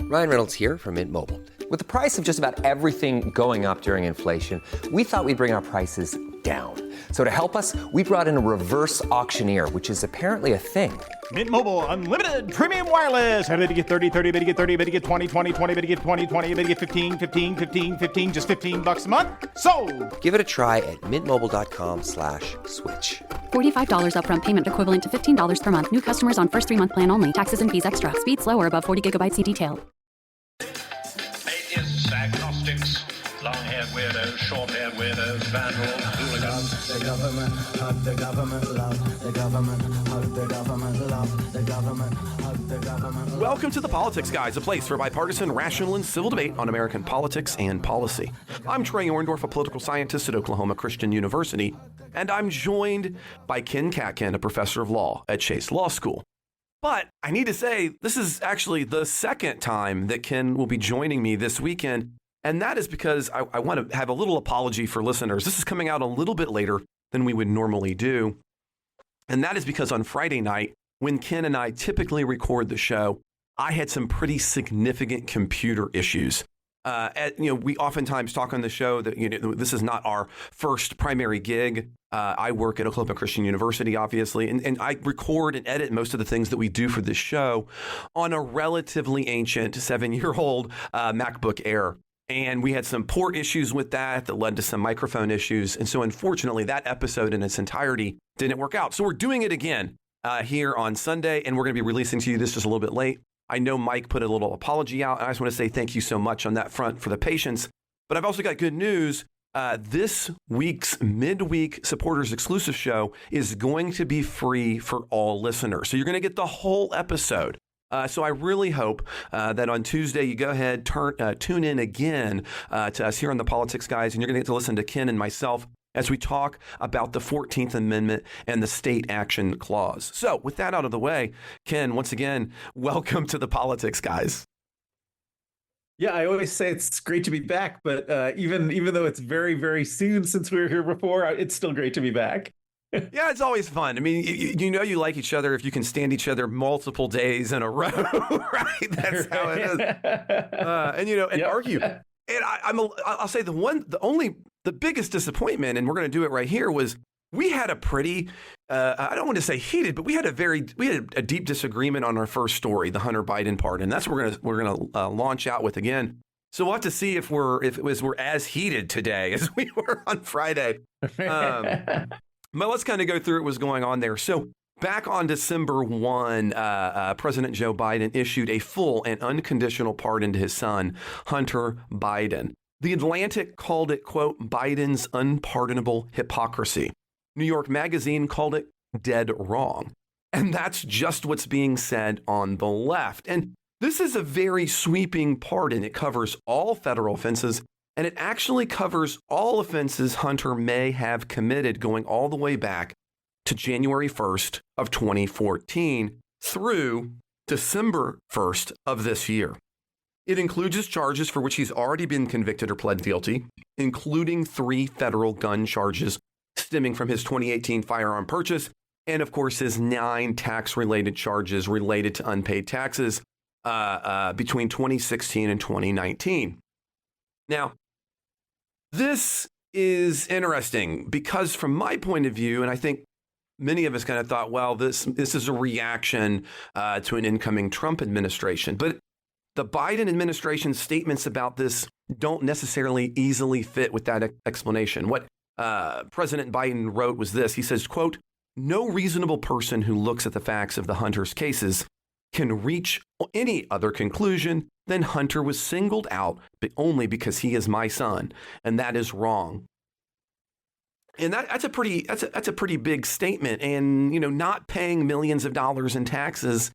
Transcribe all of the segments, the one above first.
Ryan Reynolds here from Mint Mobile. With the price of just about everything going up during inflation, we thought we'd bring our prices down. So to help us, we brought in a reverse auctioneer, which is apparently a thing. Mint Mobile Unlimited Premium Wireless. How to get 30, 30, bit to get 30, bit to get 20, 20, 20, bit to get 20, 20, bit to get 15, 15, 15, 15, just $15 a month? Sold! Give it a try at mintmobile.com/switch. $45 upfront payment equivalent to $15 per month. New customers on first 3-month plan only. Taxes and fees extra. Speed slower above 40 gigabytes. See detail. Atheists, agnostics, long-haired weirdos, short-haired weirdos, vandals, hooligans. The government, hug the government, love the government, hug the government, love the government, hug the government. Welcome to The Politics Guys, a place for bipartisan, rational, and civil debate on American politics and policy. I'm Trey Orndorff, a political scientist at Oklahoma Christian University, and I'm joined by Ken Katkin, a professor of law at Chase Law School. But I need to say, this is actually the second time that Ken will be joining me this weekend, and that is because I want to have a little apology for listeners. This is coming out a little bit later than we would normally do, and that is because on Friday night, when Ken and I typically record the show, I had some pretty significant computer issues. We oftentimes talk on the show that this is not our first primary gig. I work at Oklahoma Christian University, obviously, and I record and edit most of the things that we do for this show on a relatively ancient 7-year-old MacBook Air. And we had some port issues with that led to some microphone issues. And so unfortunately, that episode in its entirety didn't work out. So we're doing it again here on Sunday, and we're going to be releasing to you this just a little bit late. I know Mike put a little apology out, and I just want to say thank you so much on that front for the patience. But I've also got good news. This week's midweek supporters exclusive show is going to be free for all listeners. So you're going to get the whole episode. So I really hope that on Tuesday you go ahead, tune in again to us here on The Politics Guys, and you're going to get to listen to Ken and myself as we talk about the 14th Amendment and the State Action Clause. So with that out of the way, Ken, once again, welcome to The Politics Guys. Yeah, I always say it's great to be back, but even though it's very, very soon since we were here before, it's still great to be back. Yeah, it's always fun. I mean, you know you like each other if you can stand each other multiple days in a row, right? That's how it is. And argue. And I'll say the biggest disappointment, and we're going to do it right here, was we had a pretty, I don't want to say heated, but we had a deep disagreement on our first story, the Hunter Biden part, and that's what we're gonna launch out with again. So we'll have to see if we're as heated today as we were on Friday. But let's kind of go through what was going on there. So back on December 1, President Joe Biden issued a full and unconditional pardon to his son, Hunter Biden. The Atlantic called it, quote, Biden's unpardonable hypocrisy. New York Magazine called it dead wrong. And that's just what's being said on the left. And this is a very sweeping pardon. It covers all federal offenses, and it actually covers all offenses Hunter may have committed going all the way back to January 1st of 2014 through December 1st of this year. It includes his charges for which he's already been convicted or pled guilty, including 3 federal gun charges stemming from his 2018 firearm purchase, and of course his 9 tax-related charges related to unpaid taxes between 2016 and 2019. Now, this is interesting because from my point of view, and I think many of us kind of thought, well, this is a reaction to an incoming Trump administration. But the Biden administration's statements about this don't necessarily easily fit with that explanation. What President Biden wrote was this. He says, quote, no reasonable person who looks at the facts of the Hunter's cases can reach any other conclusion than Hunter was singled out only because he is my son, and that is wrong. And that's a pretty big statement. And not paying millions of dollars in taxes,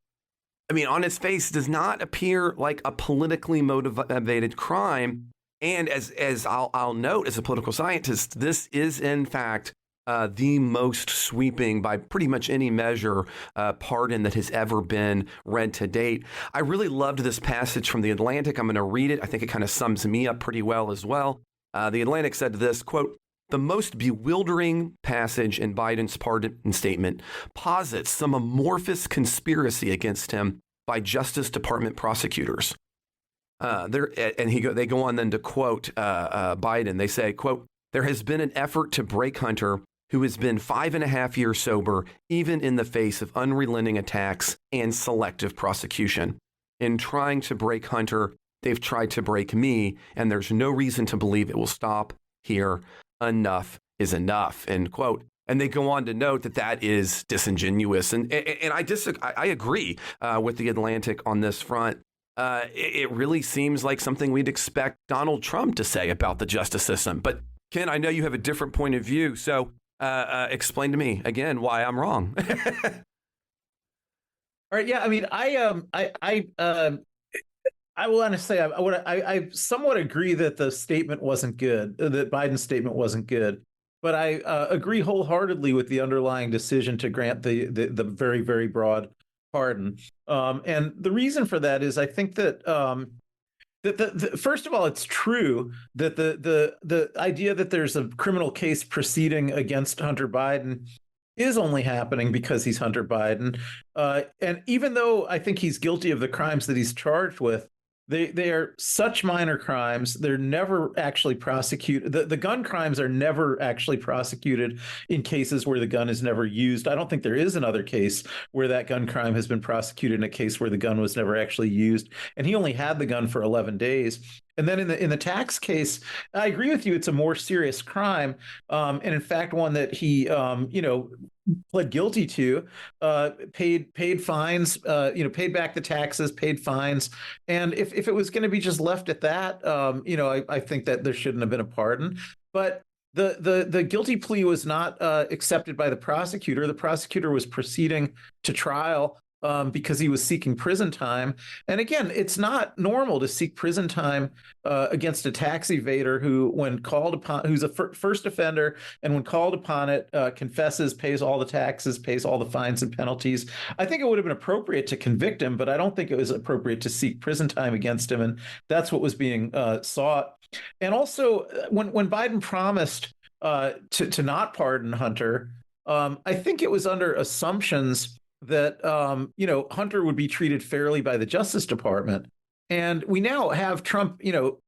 I mean, on its face, does not appear like a politically motivated crime. And as I'll note, as a political scientist, this is in fact the most sweeping, by pretty much any measure, pardon that has ever been read to date. I really loved this passage from The Atlantic. I'm going to read it. I think it kind of sums me up pretty well as well. The Atlantic said this, quote, the most bewildering passage in Biden's pardon statement posits some amorphous conspiracy against him by Justice Department prosecutors. They go on then to quote Biden. They say, quote, "There has been an effort to break Hunter, who has been 5.5 years sober, even in the face of unrelenting attacks and selective prosecution. In trying to break Hunter, they've tried to break me, and there's no reason to believe it will stop here. Enough is enough," end quote. And they go on to note that that is disingenuous. And I agree with The Atlantic on this front. It really seems like something we'd expect Donald Trump to say about the justice system. But Ken, I know you have a different point of view. So explain to me again why I'm wrong. All right. Yeah. I mean, I will honestly say I somewhat agree that the statement wasn't good, that Biden's statement wasn't good. But I agree wholeheartedly with the underlying decision to grant the very, very broad pardon. And the reason for that is I think that first of all, it's true that the idea that there's a criminal case proceeding against Hunter Biden is only happening because he's Hunter Biden. And even though I think he's guilty of the crimes that he's charged with, they are such minor crimes. They're never actually prosecuted. The gun crimes are never actually prosecuted in cases where the gun is never used. I don't think there is another case where that gun crime has been prosecuted in a case where the gun was never actually used. And he only had the gun for 11 days. And then in the tax case, I agree with you. It's a more serious crime, and in fact, one that he pled guilty to, paid fines, paid back the taxes, paid fines, and if it was going to be just left at that, I think that there shouldn't have been a pardon. But the guilty plea was not accepted by the prosecutor. The prosecutor was proceeding to trial because he was seeking prison time. And again, it's not normal to seek prison time against a tax evader who, when called upon, who's a first offender, and when called upon it, confesses, pays all the taxes, pays all the fines and penalties. I think it would have been appropriate to convict him, but I don't think it was appropriate to seek prison time against him. And that's what was being sought. And also, when Biden promised to not pardon Hunter, I think it was under assumptions that Hunter would be treated fairly by the Justice Department. And we now have Trump,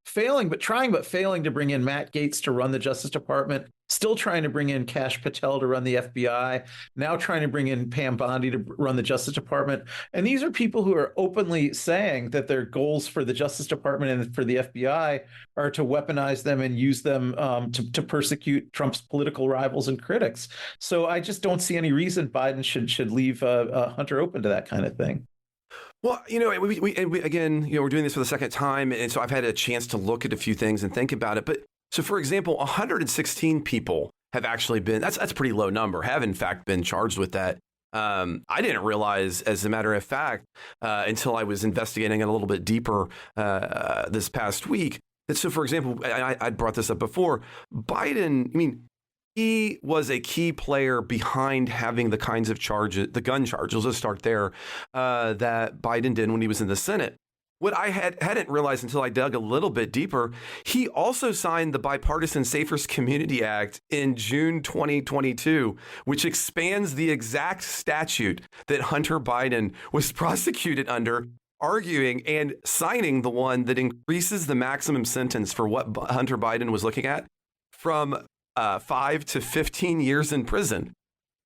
failing to bring in Matt Gaetz to run the Justice Department, still trying to bring in Kash Patel to run the FBI, now trying to bring in Pam Bondi to run the Justice Department. And these are people who are openly saying that their goals for the Justice Department and for the FBI are to weaponize them and use them to persecute Trump's political rivals and critics. So I just don't see any reason Biden should leave Hunter open to that kind of thing. Well, we again, we're doing this for the second time, and so I've had a chance to look at a few things and think about it. But so, for example, 116 people have actually been, that's a pretty low number, have in fact been charged with that. I didn't realize, as a matter of fact, until I was investigating it a little bit deeper this past week, that, so for example, I brought this up before, Biden, he was a key player behind having the kinds of charges, the gun charges, let's start there, that Biden did when he was in the Senate. What I hadn't realized until I dug a little bit deeper, he also signed the Bipartisan Safer Community Act in June 2022, which expands the exact statute that Hunter Biden was prosecuted under, arguing and signing the one that increases the maximum sentence for what Hunter Biden was looking at from 5 to 15 years in prison.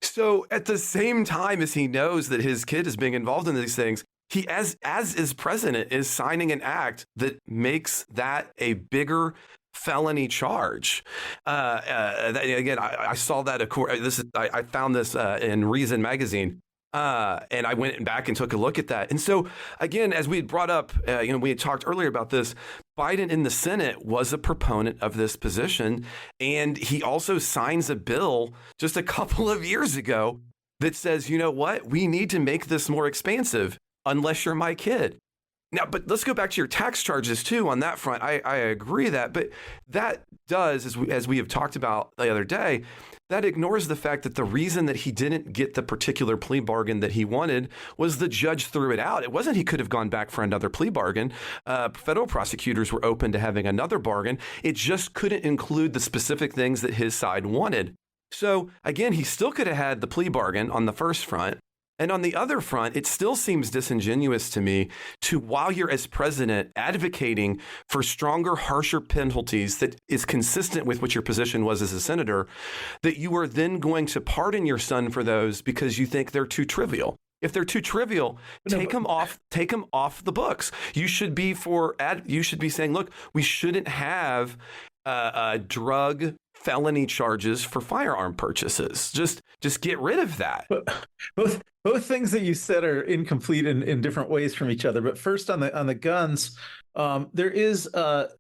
So at the same time as he knows that his kid is being involved in these things, he, as is president, is signing an act that makes that a bigger felony charge. Again, I saw that. I found this in Reason magazine. And I went back and took a look at that. And so, again, as we had brought up, we had talked earlier about this, Biden in the Senate was a proponent of this position. And he also signs a bill just a couple of years ago that says, you know what, we need to make this more expansive unless you're my kid. Now, but let's go back to your tax charges, too, on that front. I agree that. But that does, as we have talked about the other day, that ignores the fact that the reason that he didn't get the particular plea bargain that he wanted was the judge threw it out. It wasn't he could have gone back for another plea bargain. Federal prosecutors were open to having another bargain. It just couldn't include the specific things that his side wanted. So, again, he still could have had the plea bargain on the first front. And on the other front, it still seems disingenuous to me to, while you're as president advocating for stronger, harsher penalties that is consistent with what your position was as a senator, that you are then going to pardon your son for those because you think they're too trivial. If they're too trivial, take them off the books. You should be saying, look, we shouldn't have drug felony charges for firearm purchases. Just get rid of that. Both things that you said are incomplete in different ways from each other. But first on the guns, there's not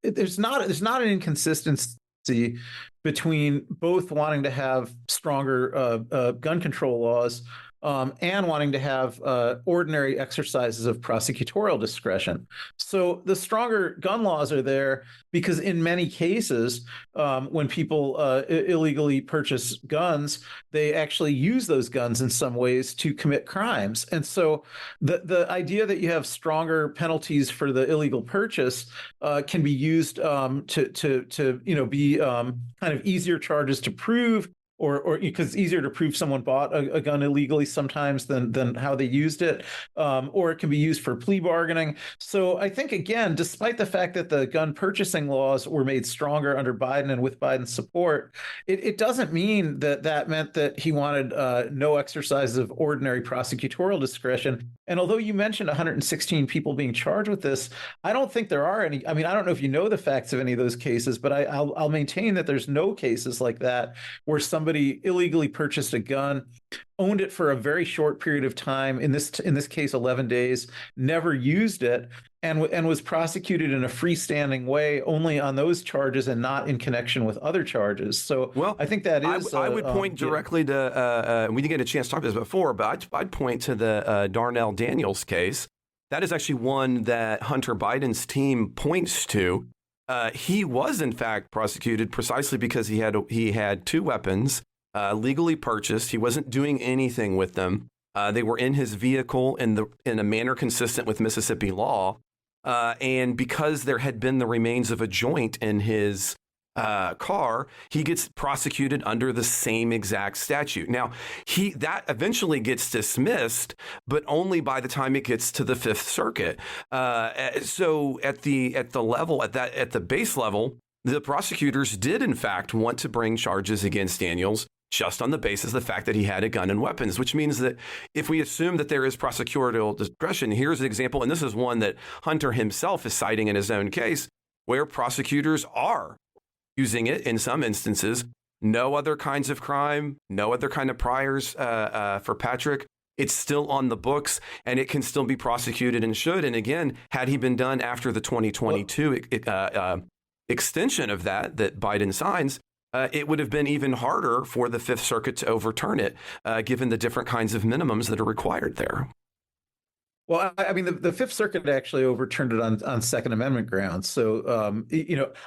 an inconsistency between both wanting to have stronger gun control laws and wanting to have ordinary exercises of prosecutorial discretion. So the stronger gun laws are there because in many cases, when people illegally purchase guns, they actually use those guns in some ways to commit crimes. And so the idea that you have stronger penalties for the illegal purchase can be used to be kind of easier charges to prove, or because it's easier to prove someone bought a gun illegally sometimes than how they used it, or it can be used for plea bargaining. So I think, again, despite the fact that the gun purchasing laws were made stronger under Biden and with Biden's support, it doesn't mean that meant that he wanted no exercises of ordinary prosecutorial discretion. And although you mentioned 116 people being charged with this, I don't think there are any. I mean, I don't know if you know the facts of any of those cases, but I'll maintain that there's no cases like that where somebody illegally purchased a gun, owned it for a very short period of time, in this case 11 days, never used it, and was prosecuted in a freestanding way only on those charges and not in connection with other charges. So I think that is... I would point directly to, we didn't get a chance to talk about this before, but I'd point to the Darnell Daniels case. That is actually one that Hunter Biden's team points to. He was, in fact, prosecuted precisely because he had two weapons legally purchased. He wasn't doing anything with them. They were in his vehicle in a manner consistent with Mississippi law. And because there had been the remains of a joint in his car, he gets prosecuted under the same exact statute. Now, that eventually gets dismissed, but only by the time it gets to the Fifth Circuit. So at the base level, the prosecutors did in fact want to bring charges against Daniels just on the basis of the fact that he had a gun and weapons, which means that if we assume that there is prosecutorial discretion, here's an example, and this is one that Hunter himself is citing in his own case, where prosecutors are using it in some instances. No other kinds of crime, no other kind of priors for Patrick. It's still on the books, and it can still be prosecuted and should. And again, had he been done after the 2022 extension of that Biden signs, it would have been even harder for the Fifth Circuit to overturn it, given the different kinds of minimums that are required there. Well, I mean, the Fifth Circuit actually overturned it on Second Amendment grounds. So,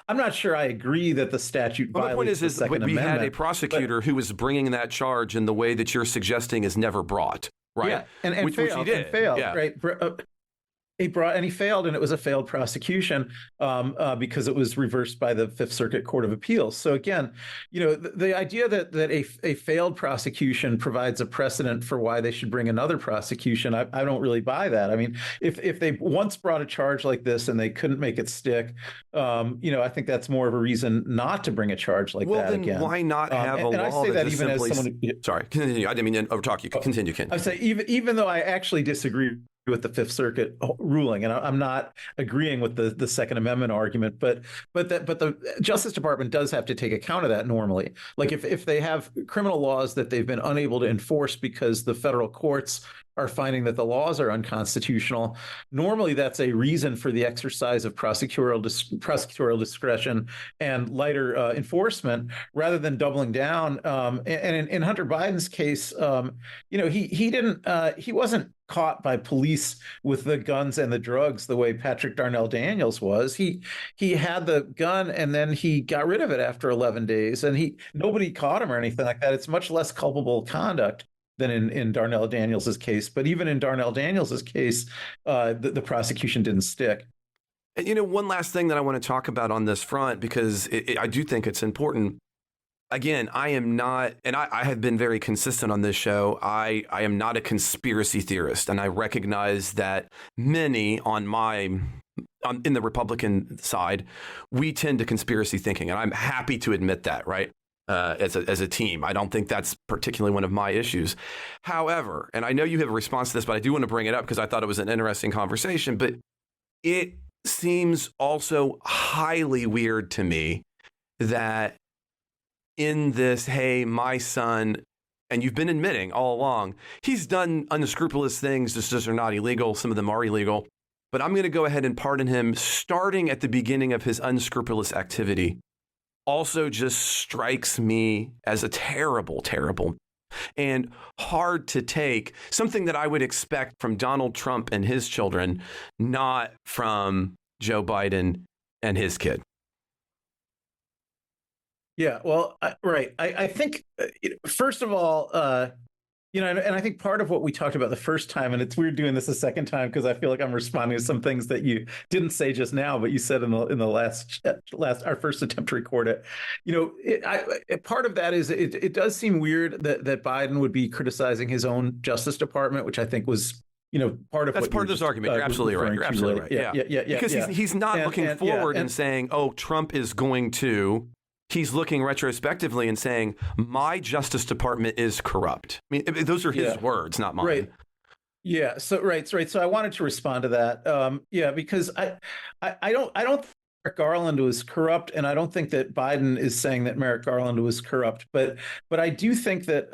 I'm not sure I agree that the statute violates the Second Amendment. The point is, we had a prosecutor who was bringing that charge in the way that you're suggesting is never brought, right? Yeah, and which he did. And failed, yeah. Right? He failed, and it was a failed prosecution because it was reversed by the Fifth Circuit Court of Appeals. So again, the idea that a failed prosecution provides a precedent for why they should bring another prosecution, I don't really buy that. I mean, if they once brought a charge like this and they couldn't make it stick, I think that's more of a reason not to bring a charge like that again. Well, then why not have a law? And I say that even simply... as someone. Sorry, continue. I didn't mean to overtalk you. Continue, Ken. I say even though I actually disagree with the Fifth Circuit ruling, and I'm not agreeing with the Second Amendment argument, but the Justice Department does have to take account of that normally. Like if they have criminal laws that they've been unable to enforce because the federal courts are finding that the laws are unconstitutional, normally that's a reason for the exercise of prosecutorial discretion and lighter enforcement rather than doubling down. And in Hunter Biden's case, he wasn't caught by police with the guns and the drugs the way Patrick Darnell Daniels was. He had the gun and then he got rid of it after 11 days, and nobody caught him or anything like that. It's much less culpable conduct than in Darnell Daniels's case. But even in Darnell Daniels's case, the prosecution didn't stick. And one last thing that I want to talk about on this front, because I do think it's important. again, I am not, and I have been very consistent on this show. I am not a conspiracy theorist, and I recognize that many in the Republican side, we tend to conspiracy thinking, and I'm happy to admit that, right? As a team, I don't think that's particularly one of my issues. However, and I know you have a response to this, but I do want to bring it up because I thought it was an interesting conversation. But it seems also highly weird to me that in this, hey, my son, and you've been admitting all along, he's done unscrupulous things. Just are not illegal. Some of them are illegal. But I'm going to go ahead and pardon him starting at the beginning of his unscrupulous activity. Also just strikes me as a terrible, terrible and hard to take, something that I would expect from Donald Trump and his children, not from Joe Biden and his kid. Yeah, well, right. I think, first of all, and I think part of what we talked about the first time, and it's weird doing this a second time because I feel like I'm responding to some things that you didn't say just now, but you said in the last our first attempt to record it. Part of that is it does seem weird that Biden would be criticizing his own Justice Department, which I think was part of that's part of this argument. You're absolutely right. You're absolutely right. Yeah. Because he's not looking forward and saying, "Oh, Trump is going to." He's looking retrospectively and saying, my Justice Department is corrupt. I mean, those are his words, not mine. Right. Yeah. So, right. So I wanted to respond to that. Because I don't think Merrick Garland was corrupt, and I don't think that Biden is saying that Merrick Garland was corrupt. But I do think that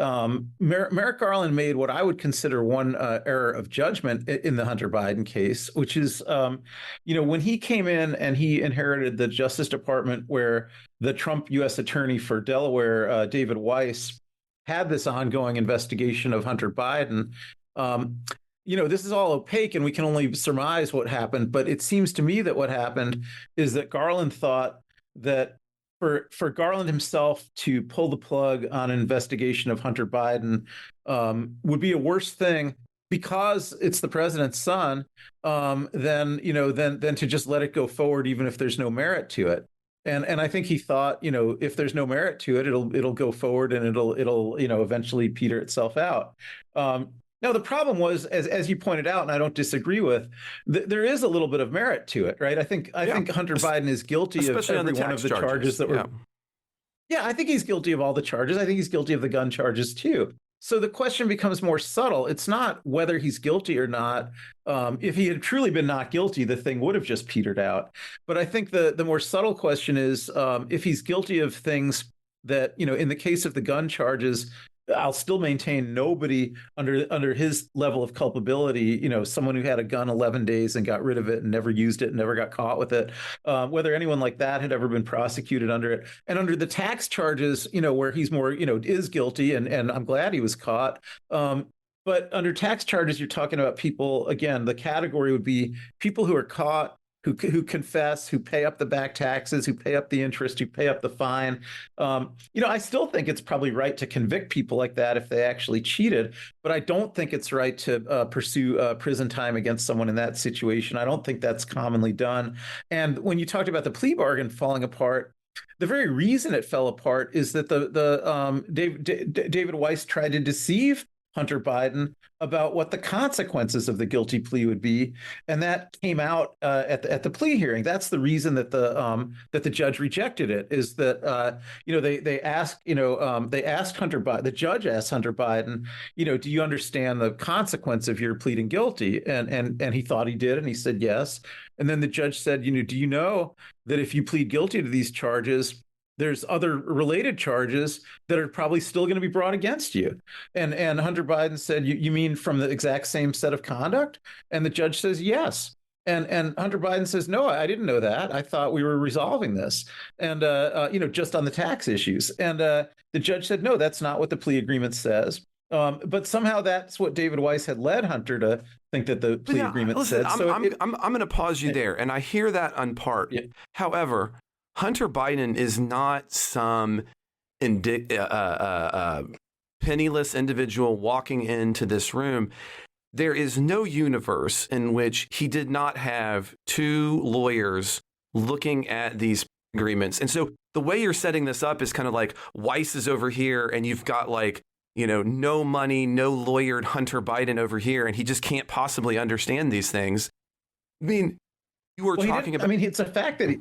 Merrick Garland made what I would consider one error of judgment in the Hunter Biden case, which is, when he came in and he inherited the Justice Department, where the Trump U.S. Attorney for Delaware, David Weiss, had this ongoing investigation of Hunter Biden. This is all opaque and we can only surmise what happened. But it seems to me that what happened is that Garland thought that for Garland himself to pull the plug on an investigation of Hunter Biden would be a worse thing because it's the president's son than to just let it go forward, even if there's no merit to it. And I think he thought, if there's no merit to it, it'll go forward and it'll eventually peter itself out. Now, the problem was, as you pointed out, and I don't disagree with, there is a little bit of merit to it, right? I think Hunter Biden is guilty of every one of the charges that were. Yeah, I think he's guilty of all the charges. I think he's guilty of the gun charges too. So the question becomes more subtle. It's not whether he's guilty or not. If he had truly been not guilty, the thing would have just petered out. But I think the more subtle question is if he's guilty of things that, in the case of the gun charges, I'll still maintain nobody under his level of culpability, someone who had a gun 11 days and got rid of it and never used it and never got caught with it, whether anyone like that had ever been prosecuted under it. And under the tax charges, where he's more, is guilty, and I'm glad he was caught. But under tax charges, you're talking about people, again, the category would be people who are caught, who confess, who pay up the back taxes, who pay up the interest, who pay up the fine. I still think it's probably right to convict people like that if they actually cheated, but I don't think it's right to pursue prison time against someone in that situation. I don't think that's commonly done. And when you talked about the plea bargain falling apart, the very reason it fell apart is that David Weiss tried to deceive Hunter Biden about what the consequences of the guilty plea would be, and that came out at the plea hearing. That's the reason that the judge rejected it. Is that they asked Hunter Biden. The judge asked Hunter Biden, do you understand the consequence of your pleading guilty? And he thought he did, and he said yes. And then the judge said, do you know that if you plead guilty to these charges, there's other related charges that are probably still going to be brought against you? And Hunter Biden said, you mean from the exact same set of conduct? And the judge says, yes. And Hunter Biden says, no, I didn't know that. I thought we were resolving this. And, just on the tax issues. And the judge said, no, that's not what the plea agreement says. But somehow that's what David Weiss had led Hunter to think that the plea agreement said. I'm going to pause you there. And I hear that on part. Yeah. However, Hunter Biden is not some penniless individual walking into this room. There is no universe in which he did not have two lawyers looking at these agreements. And so the way you're setting this up is kind of like Weiss is over here and you've got like, no money, no lawyered Hunter Biden over here, and he just can't possibly understand these things. I mean, you were talking about. I mean, it's a fact that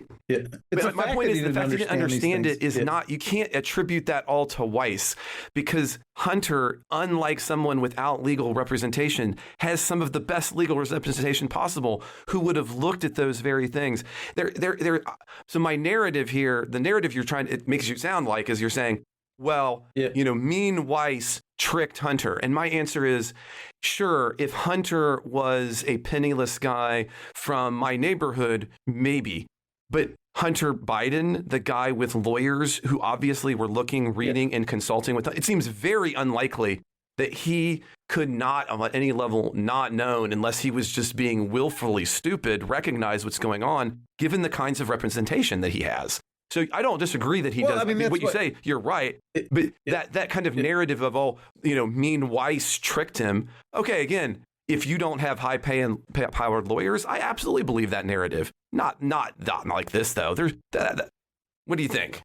my point is the fact he didn't understand it is not. You can't attribute that all to Weiss, because Hunter, unlike someone without legal representation, has some of the best legal representation possible. Who would have looked at those very things? So my narrative here, the narrative it makes you sound like is you're saying, well, mean Weiss tricked Hunter. And my answer is, sure, if Hunter was a penniless guy from my neighborhood, maybe. But Hunter Biden, the guy with lawyers who obviously were looking, reading, and consulting with, it seems very unlikely that he could not, on any level, not known, unless he was just being willfully stupid, recognize what's going on, given the kinds of representation that he has. So I don't disagree that he does. I mean, what you say, you're right. But that kind of narrative of, mean Weiss tricked him. Okay, again, if you don't have high powered lawyers, I absolutely believe that narrative. Not like this, though. What do you think?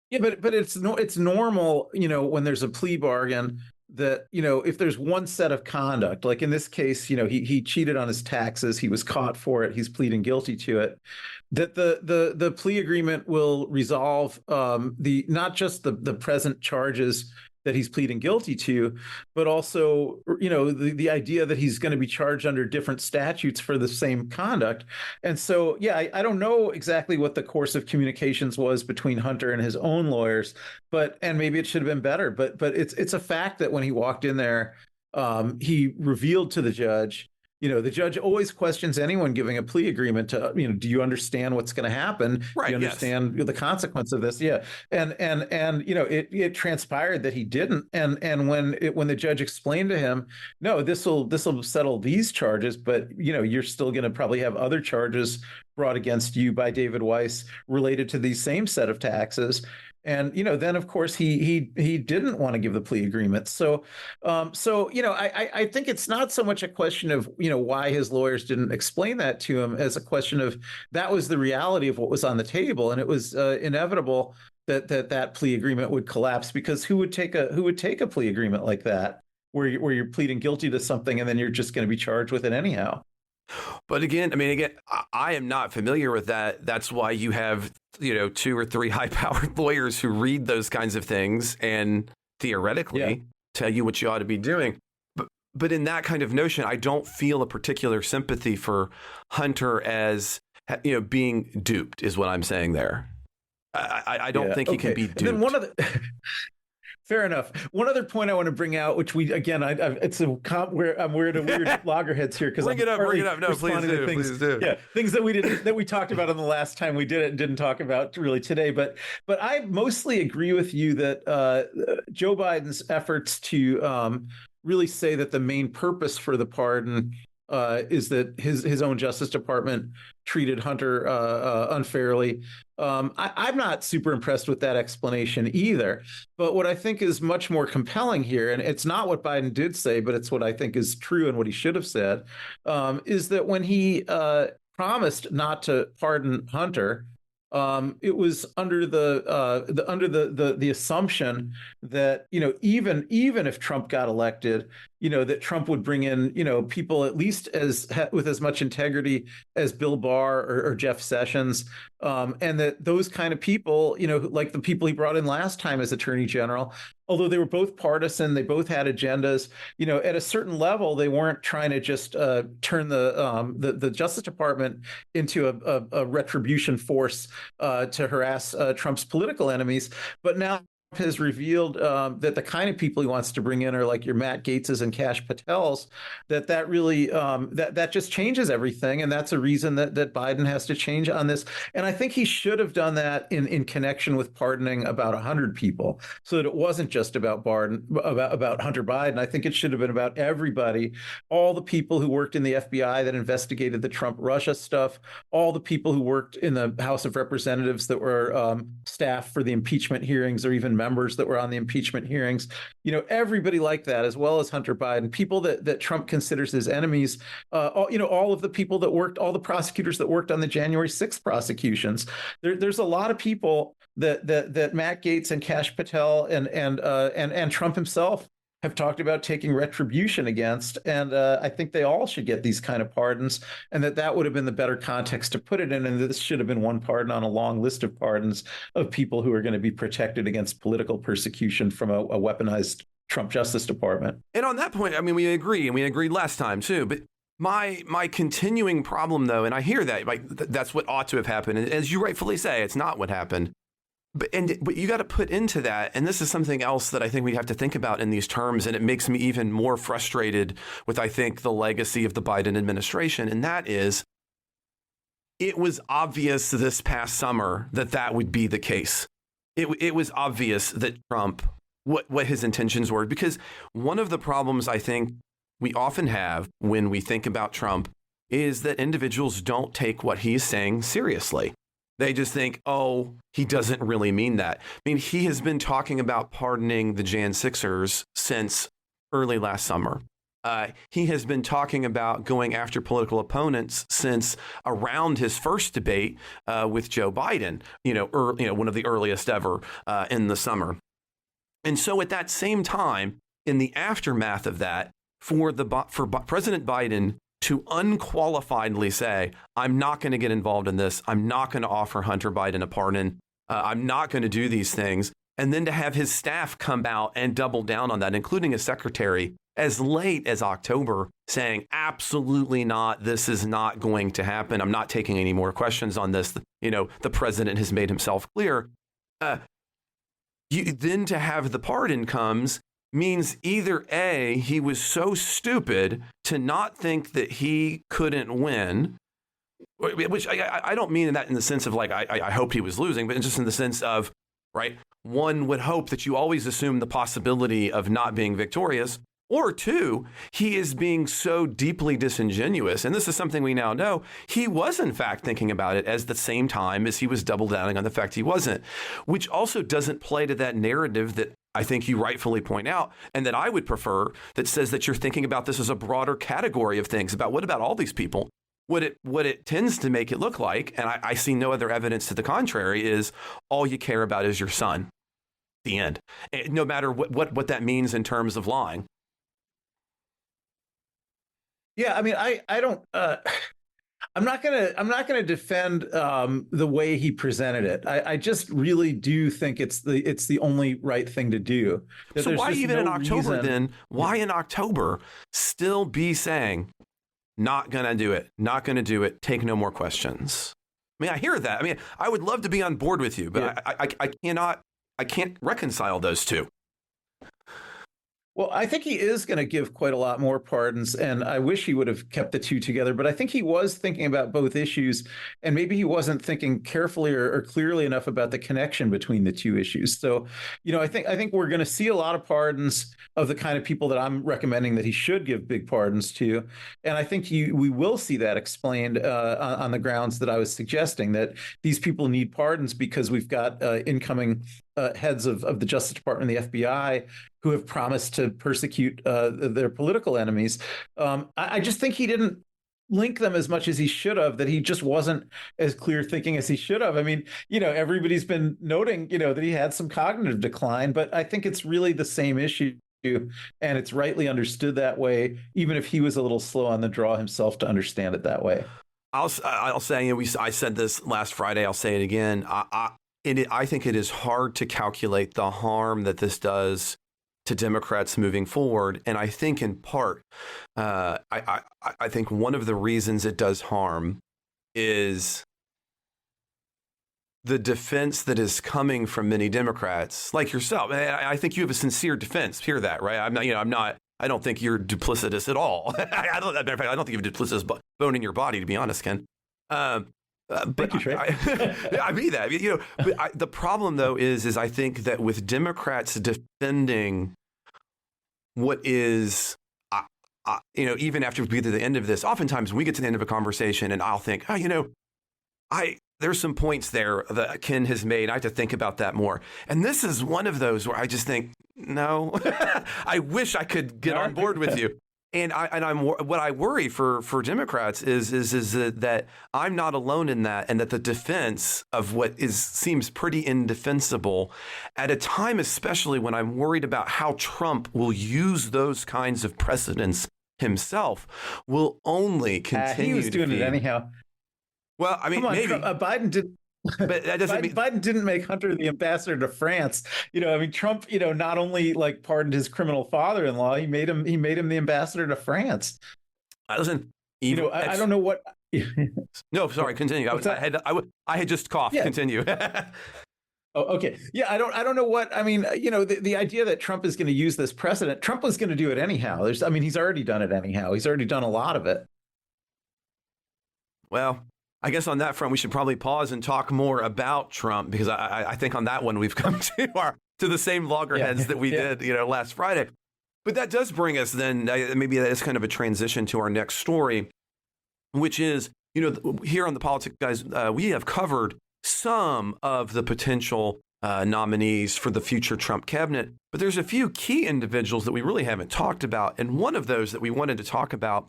Yeah, but it's normal, when there's a plea bargain that, if there's one set of conduct, like in this case, he cheated on his taxes, he was caught for it, he's pleading guilty to it, that the plea agreement will resolve not just the present charges that he's pleading guilty to, but also, the idea that he's going to be charged under different statutes for the same conduct. And so, I don't know exactly what the course of communications was between Hunter and his own lawyers, and maybe it should have been better. But it's a fact that when he walked in there, he revealed to the judge. The judge always questions anyone giving a plea agreement to, do you understand what's going to happen? Right, do you understand the consequence of this? Yeah. And it transpired that he didn't. And when the judge explained to him, no, this will settle these charges, but, you're still going to probably have other charges brought against you by David Weiss related to these same set of taxes. And, then, of course, he didn't want to give the plea agreement. So, I think it's not so much a question of, why his lawyers didn't explain that to him as a question of that was the reality of what was on the table. And it was inevitable that plea agreement would collapse, because who would take a plea agreement like that where you're pleading guilty to something and then you're just going to be charged with it anyhow? But again, I am not familiar with that. That's why you have, 2 or 3 high-powered lawyers who read those kinds of things and theoretically tell you what you ought to be doing. But in that kind of notion, I don't feel a particular sympathy for Hunter as, being duped is what I'm saying there. I don't think he can be duped. And then fair enough. One other point I want to bring out, which I'm weird at loggerheads here because bring it up. No, please do. Yeah, things that we talked about on the last time we did it and didn't talk about really today. But I mostly agree with you that Joe Biden's efforts to really say that the main purpose for the pardon is that his own Justice Department treated Hunter unfairly. I'm not super impressed with that explanation either. But what I think is much more compelling here, and it's not what Biden did say, but it's what I think is true and what he should have said, is that when he promised not to pardon Hunter, it was under the assumption that even if Trump got elected, that Trump would bring in people at least with as much integrity as Bill Barr or Jeff Sessions, and that those kind of people, like the people he brought in last time as Attorney General, although they were both partisan, they both had agendas. At a certain level, they weren't trying to just turn the Justice Department into a retribution force to harass Trump's political enemies. But now has revealed that the kind of people he wants to bring in are like your Matt Gaetzes and Kash Patels, that really that just changes everything. And that's a reason that Biden has to change on this. And I think he should have done that in connection with pardoning about 100 people, so that it wasn't just about Hunter Biden. I think it should have been about everybody, all the people who worked in the FBI that investigated the Trump-Russia stuff, all the people who worked in the House of Representatives that were staff for the impeachment hearings or even members that were on the impeachment hearings. Everybody like that, as well as Hunter Biden, people that Trump considers his enemies, all of the people that worked, all the prosecutors that worked on the January 6th prosecutions. There's a lot of people that Matt Gaetz and Kash Patel and Trump himself have talked about taking retribution against. And I think they all should get these kind of pardons, and that would have been the better context to put it in. And this should have been one pardon on a long list of pardons of people who are going to be protected against political persecution from a weaponized Trump Justice Department. And on that point, I mean, we agree, and we agreed last time too. But my continuing problem, though, and I hear that, like, that's what ought to have happened. And as you rightfully say, it's not what happened. But you got to put into that, and this is something else that I think we have to think about in these terms, and it makes me even more frustrated with, I think, the legacy of the Biden administration, and that is, it was obvious this past summer that would be the case. It was obvious that Trump, what his intentions were, because one of the problems I think we often have when we think about Trump is that individuals don't take what he's saying seriously. They just think, oh, he doesn't really mean that. I mean, he has been talking about pardoning the Jan 6ers since early last summer. He has been talking about going after political opponents since around his first debate with Joe Biden, one of the earliest ever in the summer. And so at that same time, in the aftermath of that, for President Biden to unqualifiedly say, I'm not going to get involved in this. I'm not going to offer Hunter Biden a pardon. I'm not going to do these things. And then to have his staff come out and double down on that, including his secretary, as late as October, saying, absolutely not. This is not going to happen. I'm not taking any more questions on this. The president has made himself clear. Then to have the pardon comes means either A, he was so stupid to not think that he couldn't win, which I don't mean that in the sense of like, I hoped he was losing, but just in the sense of, right, one would hope that you always assume the possibility of not being victorious, or two, he is being so deeply disingenuous. And this is something we now know. He was, in fact, thinking about it as the same time as he was double downing on the fact he wasn't, which also doesn't play to that narrative that I think you rightfully point out, and that I would prefer, that says that you're thinking about this as a broader category of things, about what about all these people? What it tends to make it look like, and I see no other evidence to the contrary, is all you care about is your son. The end. No matter what that means in terms of lying. Yeah, I mean, I don't. I'm not gonna defend the way he presented it. I just really do think it's the only right thing to do. So why even in October then? Why in October still be saying, not gonna do it, not gonna do it, take no more questions? I mean, I hear that. I mean, I would love to be on board with you, but yeah. I can't reconcile those two. Well, I think he is going to give quite a lot more pardons, and I wish he would have kept the two together. But I think he was thinking about both issues, and maybe he wasn't thinking carefully or clearly enough about the connection between the two issues. So, I think we're going to see a lot of pardons of the kind of people that I'm recommending that he should give big pardons to, and I think we will see that explained on the grounds that I was suggesting, that these people need pardons because we've got incoming heads of the Justice Department and the FBI who have promised to persecute their political enemies. I just think he didn't link them as much as he should have, that he just wasn't as clear thinking as he should have. I mean, everybody's been noting, that he had some cognitive decline, but I think it's really the same issue. And it's rightly understood that way, even if he was a little slow on the draw himself to understand it that way. I'll say, I said this last Friday, I'll say it again. I think it is hard to calculate the harm that this does to Democrats moving forward. And I think in part, I think one of the reasons it does harm is the defense that is coming from many Democrats like yourself. I think you have a sincere defense. Hear that, right? I don't think you're duplicitous at all. I don't think you have a duplicitous bone in your body, to be honest, Ken. Thank you, Trey. I mean that. But the problem, though, is I think that with Democrats defending what is, even after we get to the end of this, oftentimes we get to the end of a conversation and I'll think, there's some points there that Ken has made. I have to think about that more. And this is one of those where I just think, no, I wish I could get on board with you. And what I worry for Democrats is that I'm not alone in that, and that the defense of what seems pretty indefensible at a time, especially when I'm worried about how Trump will use those kinds of precedents himself, will only continue. He was doing it anyhow. Well, I mean, Come on, maybe Biden did. But that doesn't mean Biden didn't make Hunter the ambassador to France. I mean, Trump, not only like pardoned his criminal father-in-law, he made him the ambassador to France. Listen, I don't know what. No, sorry, continue. I had just coughed. Yeah. Continue. Oh, okay. Yeah, I don't know what. I mean, the idea that Trump is going to use this precedent, Trump was going to do it anyhow. He's already done it anyhow. He's already done a lot of it. Well, I guess on that front, we should probably pause and talk more about Trump, because I think on that one we've come to the same loggerheads that we did, last Friday. But that does bring us then, maybe that is kind of a transition to our next story, which is, here on the Politics Guys, we have covered some of the potential nominees for the future Trump cabinet, but there's a few key individuals that we really haven't talked about. And one of those that we wanted to talk about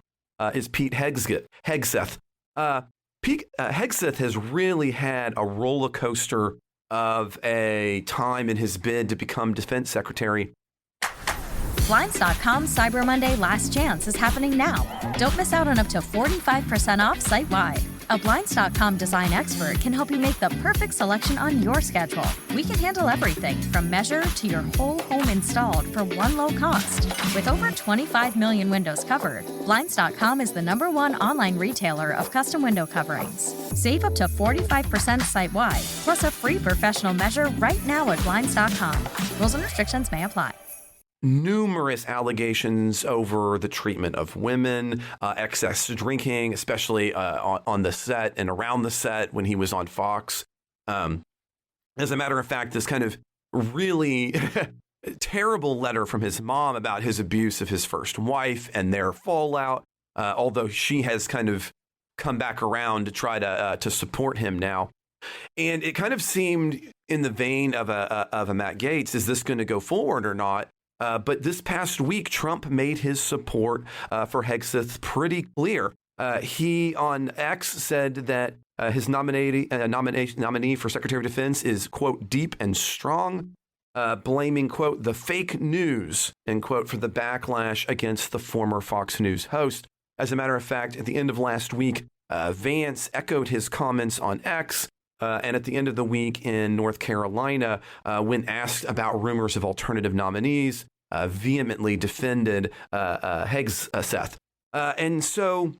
is Pete Hegseth. Pete Hegseth has really had a roller coaster of a time in his bid to become defense secretary. Blinds.com Cyber Monday Last Chance is happening now. Don't miss out on up to 45% off site-wide. A Blinds.com design expert can help you make the perfect selection on your schedule. We can handle everything from measure to your whole home installed for one low cost. With over 25 million windows covered, Blinds.com is the #1 online retailer of custom window coverings. Save up to 45% site-wide, plus a free professional measure right now at Blinds.com. Rules and restrictions may apply. Numerous allegations over the treatment of women, excess drinking, especially on the set and around the set when he was on Fox. As a matter of fact, this kind of really terrible letter from his mom about his abuse of his first wife and their fallout, although she has kind of come back around to try to support him now. And it kind of seemed in the vein of a Matt Gaetz, is this going to go forward or not? But this past week, Trump made his support for Hegseth pretty clear. He on X said that his nominee for Secretary of Defense is, quote, deep and strong, blaming, quote, the fake news, end quote, for the backlash against the former Fox News host. As a matter of fact, at the end of last week, Vance echoed his comments on X. And at the end of the week in North Carolina, when asked about rumors of alternative nominees, vehemently defended Hegseth. And so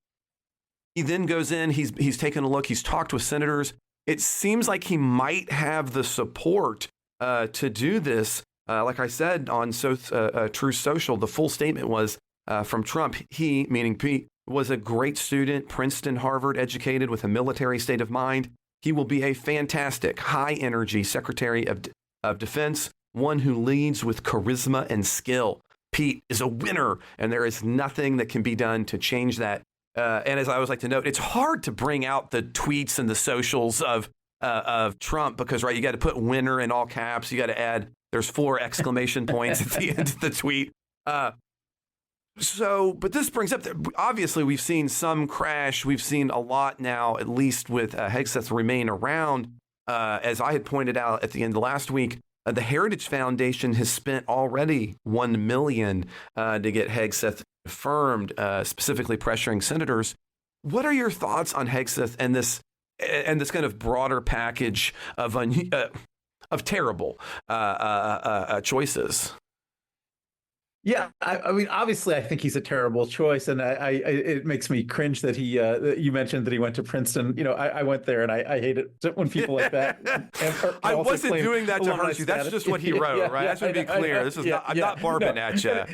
he then goes in, he's taken a look, he's talked with senators. It seems like he might have the support to do this. Like I said on True Social, the full statement was from Trump. He, meaning Pete, was a great student, Princeton, Harvard educated with a military state of mind. He will be a fantastic, high-energy Secretary of Defense, one who leads with charisma and skill. Pete is a winner, and there is nothing that can be done to change that. And as I always like to note, it's hard to bring out the tweets and the socials of Trump because, right, you got to put winner in all caps. You got to add, there's 4 exclamation points at the end of the tweet. But this brings up, obviously, we've seen some crash. We've seen a lot now, at least with Hegseth remain around. As I had pointed out at the end of last week, the Heritage Foundation has spent already $1 million to get Hegseth confirmed, specifically pressuring senators. What are your thoughts on Hegseth and this kind of broader package of terrible choices? Yeah, I mean, obviously, I think he's a terrible choice, and it makes me cringe that he. You mentioned that he went to Princeton. I went there, and I hate it when people like that. I wasn't doing that to hurt you. That's just what he wrote, right? That's to be clear. This is not. I'm not barbing at you.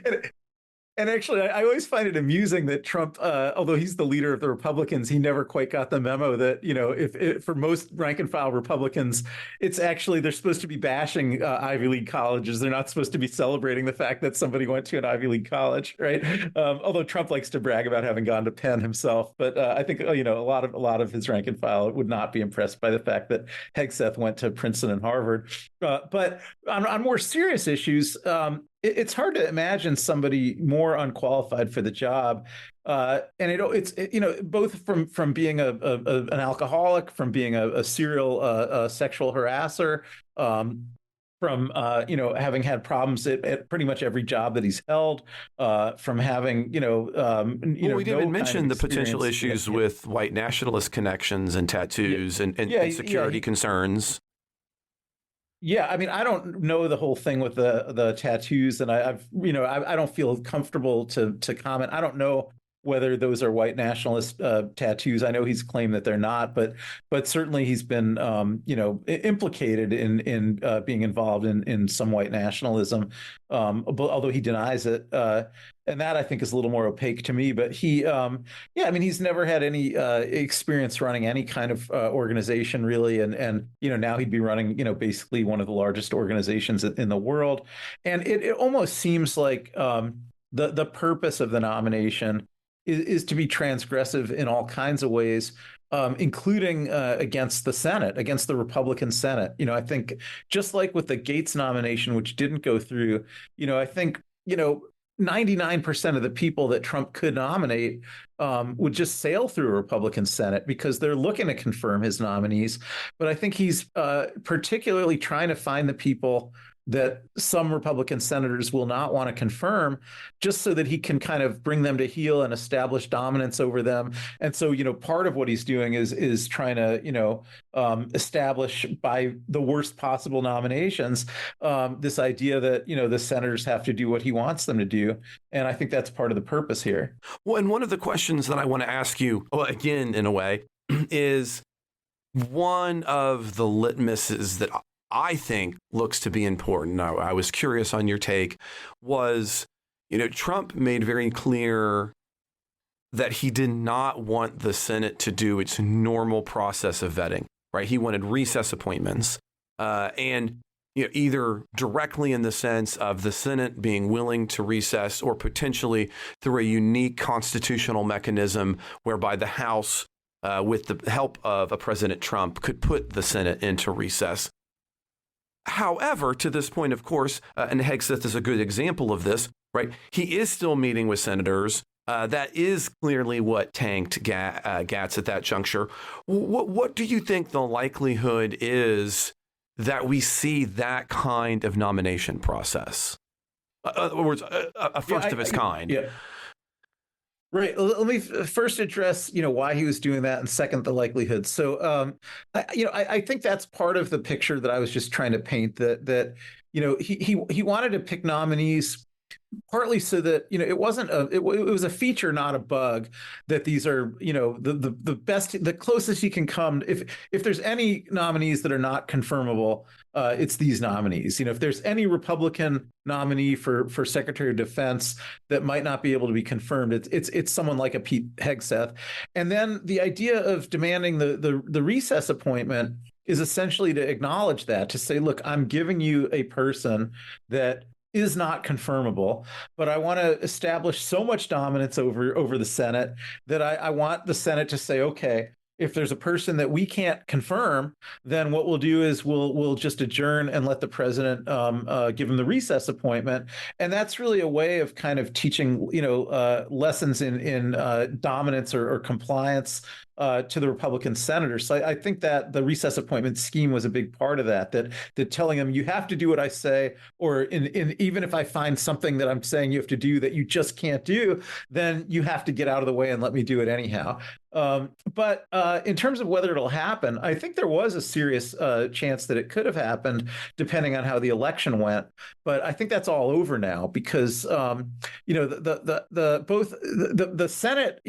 And actually, I always find it amusing that Trump, although he's the leader of the Republicans, he never quite got the memo that, if for most rank and file Republicans, it's actually they're supposed to be bashing Ivy League colleges. They're not supposed to be celebrating the fact that somebody went to an Ivy League college, right? Although Trump likes to brag about having gone to Penn himself, but I think a lot of his rank and file would not be impressed by the fact that Hegseth went to Princeton and Harvard. But on more serious issues, it's hard to imagine somebody more unqualified for the job. And it's both from being an alcoholic, from being a serial sexual harasser, from having had problems at pretty much every job that he's held, from having we didn't even mention the potential issues with white nationalist connections and tattoos and security concerns. Yeah, I mean, I don't know the whole thing with the tattoos, and I don't feel comfortable to comment. I don't know whether those are white nationalist tattoos. I know he's claimed that they're not, but certainly he's been implicated in being involved in some white nationalism, although he denies it. And that I think is a little more opaque to me. But he's never had any experience running any kind of organization really, and now he'd be running basically one of the largest organizations in the world, and it almost seems like the purpose of the nomination is to be transgressive in all kinds of ways, including against the Senate, against the Republican Senate. I think just like with the Gates nomination, which didn't go through, I think 99% of the people that Trump could nominate would just sail through a Republican Senate because they're looking to confirm his nominees. But I think he's particularly trying to find the people that some Republican senators will not want to confirm, just so that he can kind of bring them to heel and establish dominance over them. And so, part of what he's doing is trying to, establish by the worst possible nominations, this idea that, the senators have to do what he wants them to do. And I think that's part of the purpose here. Well, and one of the questions that I want to ask you, again, in a way, is one of the litmuses that I think looks to be important. Now, I was curious on your take, was, Trump made very clear that he did not want the Senate to do its normal process of vetting, right? He wanted recess appointments, and either directly in the sense of the Senate being willing to recess, or potentially through a unique constitutional mechanism whereby the House, with the help of a President Trump, could put the Senate into recess. However, to this point, of course, and Hegseth is a good example of this, right? He is still meeting with senators. That is clearly what tanked Gatz at that juncture. What do you think the likelihood is that we see that kind of nomination process? In other words, a first of its kind. Yeah. Right. Let me first address, why he was doing that, and second, the likelihood. So, I think that's part of the picture that I was just trying to paint. That he wanted to pick nominees partly so that it wasn't it was a feature, not a bug, that these are the best, the closest he can come. If there's any nominees that are not confirmable, it's these nominees. If there's any Republican nominee for Secretary of Defense that might not be able to be confirmed, it's someone like a Pete Hegseth. And then the idea of demanding the recess appointment is essentially to acknowledge that, to say, look, I'm giving you a person that is not confirmable, but I want to establish so much dominance over the Senate that I want the Senate to say, okay, if there's a person that we can't confirm, then what we'll do is we'll just adjourn and let the president give him the recess appointment. And that's really a way of kind of teaching, lessons in dominance or compliance to the Republican senators. So I think that the recess appointment scheme was a big part of that telling them, you have to do what I say, or even if I find something that I'm saying you have to do that you just can't do, then you have to get out of the way and let me do it anyhow. But in terms of whether it'll happen, I think there was a serious chance that it could have happened, depending on how the election went. But I think that's all over now, because the Senate,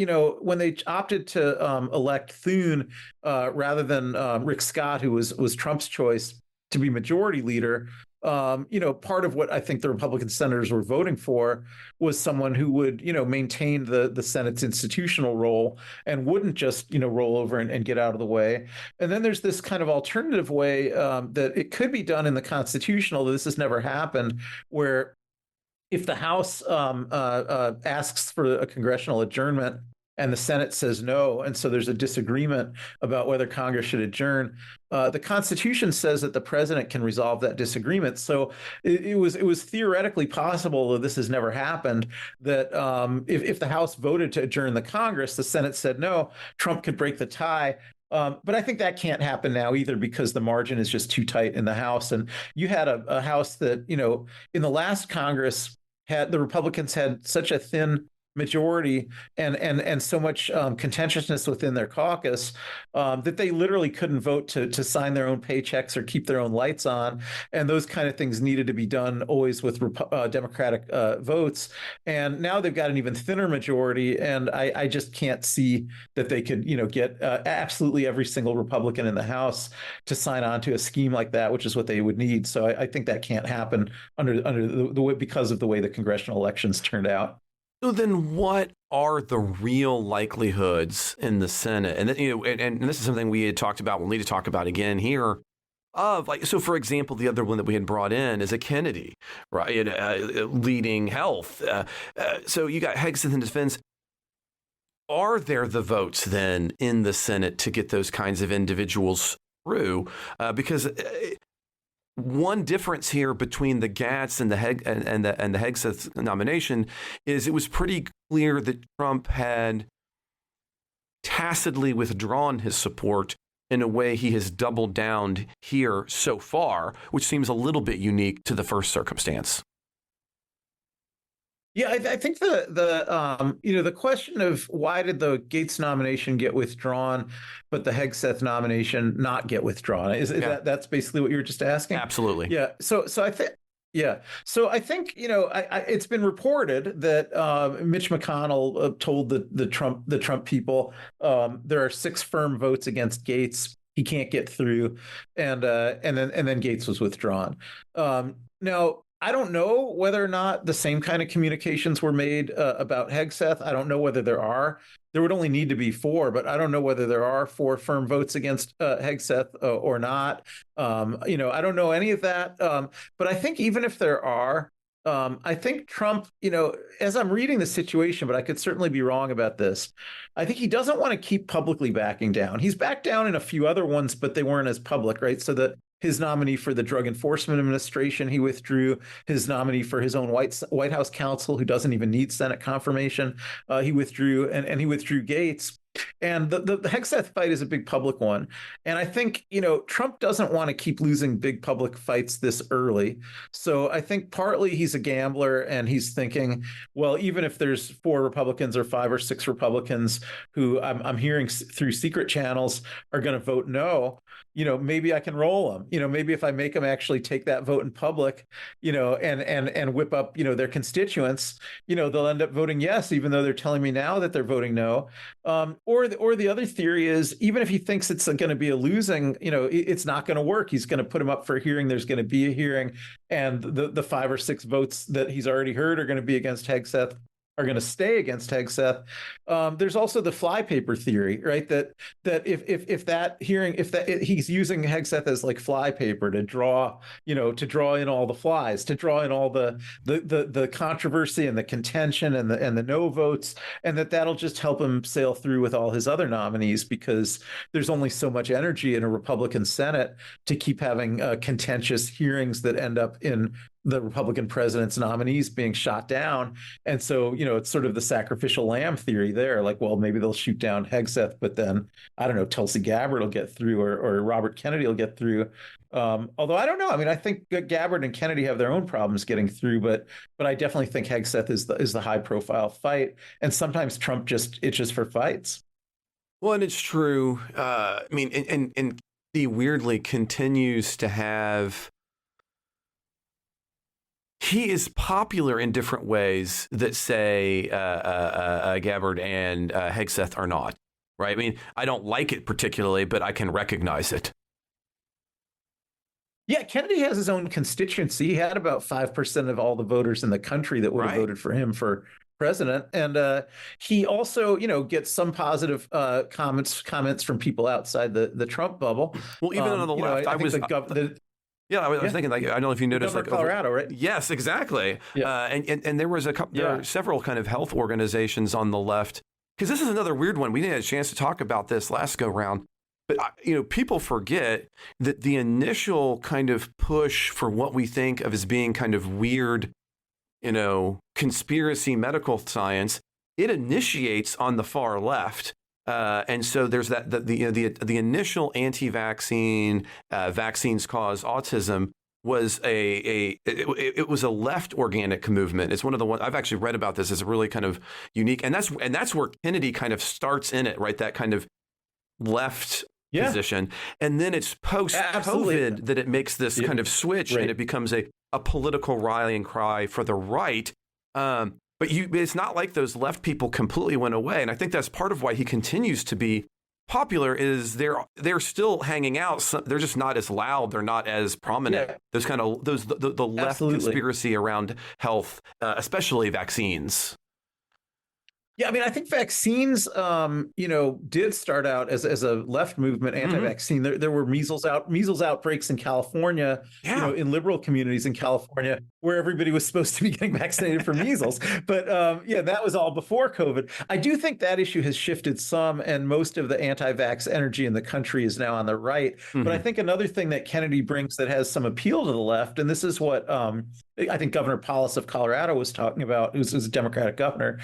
when they opted to elect Thune rather than Rick Scott, who was Trump's choice to be majority leader, part of what I think the Republican senators were voting for was someone who would, maintain the Senate's institutional role and wouldn't just, roll over and get out of the way. And then there's this kind of alternative way that it could be done in the constitutional, though this has never happened, where if the House asks for a congressional adjournment and the Senate says no, and so there's a disagreement about whether Congress should adjourn, the Constitution says that the president can resolve that disagreement. So it was theoretically possible, though this has never happened, that if the House voted to adjourn the Congress, the Senate said no, Trump could break the tie. But I think that can't happen now either because the margin is just too tight in the House. And you had a House that, in the last Congress, the Republicans had such a thin majority and so much contentiousness within their caucus that they literally couldn't vote to sign their own paychecks or keep their own lights on. And those kind of things needed to be done always with Democratic votes. And now they've got an even thinner majority. And I just can't see that they could, get absolutely every single Republican in the House to sign on to a scheme like that, which is what they would need. So I think that can't happen under the way because of the way the congressional elections turned out. So then what are the real likelihoods in the Senate? And, and this is something we had talked about, we'll need to talk about again here, of so for example, the other one that we had brought in is a Kennedy, right, leading health. So you got Hegseth in defense. Are there the votes then in the Senate to get those kinds of individuals through? Because one difference here between the Gatz and the Hegseth nomination is it was pretty clear that Trump had tacitly withdrawn his support in a way he has doubled down here so far, which seems a little bit unique to the first circumstance. Yeah, I think the question of why did the Gates nomination get withdrawn, but the Hegseth nomination not get withdrawn is that's basically what you were just asking? Absolutely. Yeah. So I think. Yeah. So I think, it's been reported that Mitch McConnell told the Trump people there are 6 firm votes against Gates. He can't get through. And then Gates was withdrawn. Now, I don't know whether or not the same kind of communications were made about Hegseth. I don't know whether there are. There would only need to be 4, but I don't know whether there are 4 firm votes against Hegseth or not. I don't know any of that. But I think even if there are, I think Trump, as I'm reading the situation, but I could certainly be wrong about this, I think he doesn't want to keep publicly backing down. He's backed down in a few other ones, but they weren't as public, right? So that his nominee for the Drug Enforcement Administration, he withdrew. His nominee for his own White House counsel, who doesn't even need Senate confirmation, he withdrew, and he withdrew Gates. And the Hegseth fight is a big public one. And I think, Trump doesn't want to keep losing big public fights this early. So I think partly he's a gambler and he's thinking, well, even if there's 4 Republicans or 5 or 6 Republicans who I'm hearing through secret channels are going to vote no, maybe I can roll them. Maybe if I make them actually take that vote in public, and whip up, their constituents, they'll end up voting yes, even though they're telling me now that they're voting no. Or the other theory is even if he thinks it's going to be a losing, it's not going to work. He's going to put him up for a hearing. There's going to be a hearing, and the 5 or 6 votes that he's already heard are going to be against Hegseth. Are going to stay against Hegseth. There's also the flypaper theory, right? That if that hearing, he's using Hegseth as like flypaper to draw in all the flies, to draw in all the controversy and the contention and the no votes, and that'll just help him sail through with all his other nominees because there's only so much energy in a Republican Senate to keep having contentious hearings that end up in the Republican president's nominees being shot down. And so, it's sort of the sacrificial lamb theory there. Like, well, maybe they'll shoot down Hegseth, but then, I don't know, Tulsi Gabbard will get through or Robert Kennedy will get through. Although I don't know. I mean, I think Gabbard and Kennedy have their own problems getting through, but I definitely think Hegseth is the high profile fight. And sometimes Trump just itches for fights. Well, and it's true. And he weirdly continues to have. He is popular in different ways that say Gabbard and Hegseth are not, right? I mean, I don't like it particularly, but I can recognize it. Yeah, Kennedy has his own constituency. He had about 5% of all the voters in the country that would have voted for him for president. And he also, gets some positive comments from people outside the Trump bubble. Well, even on the left, I was thinking, like, I don't know if you noticed, like Colorado, right? Yes, exactly. Yeah. And there was there are several kind of health organizations on the left, because this is another weird one. We didn't have a chance to talk about this last go round. But, people forget that the initial kind of push for what we think of as being kind of weird, conspiracy medical science, it initiates on the far left. And so there's the initial anti-vaccine, vaccines cause autism was it was a left organic movement. It's one of the ones I've actually read about. This is really kind of unique. And that's where Kennedy kind of starts in it, right? That kind of left position. And then it's post-COVID that it makes this kind of switch, and it becomes a political rallying cry for the right. But it's not like those left people completely went away. And I think that's part of why he continues to be popular, is they're still hanging out. They're just not as loud. They're not as prominent. Those kind of the left conspiracy around health, especially vaccines. Yeah, I mean, I think vaccines, did start out as a left movement, anti-vaccine. There were measles outbreaks in California, in liberal communities in California, where everybody was supposed to be getting vaccinated for measles. But that was all before COVID. I do think that issue has shifted some, and most of the anti-vax energy in the country is now on the right. But I think another thing that Kennedy brings that has some appeal to the left, and this is what I think Governor Paulus of Colorado was talking about, who's a Democratic governor,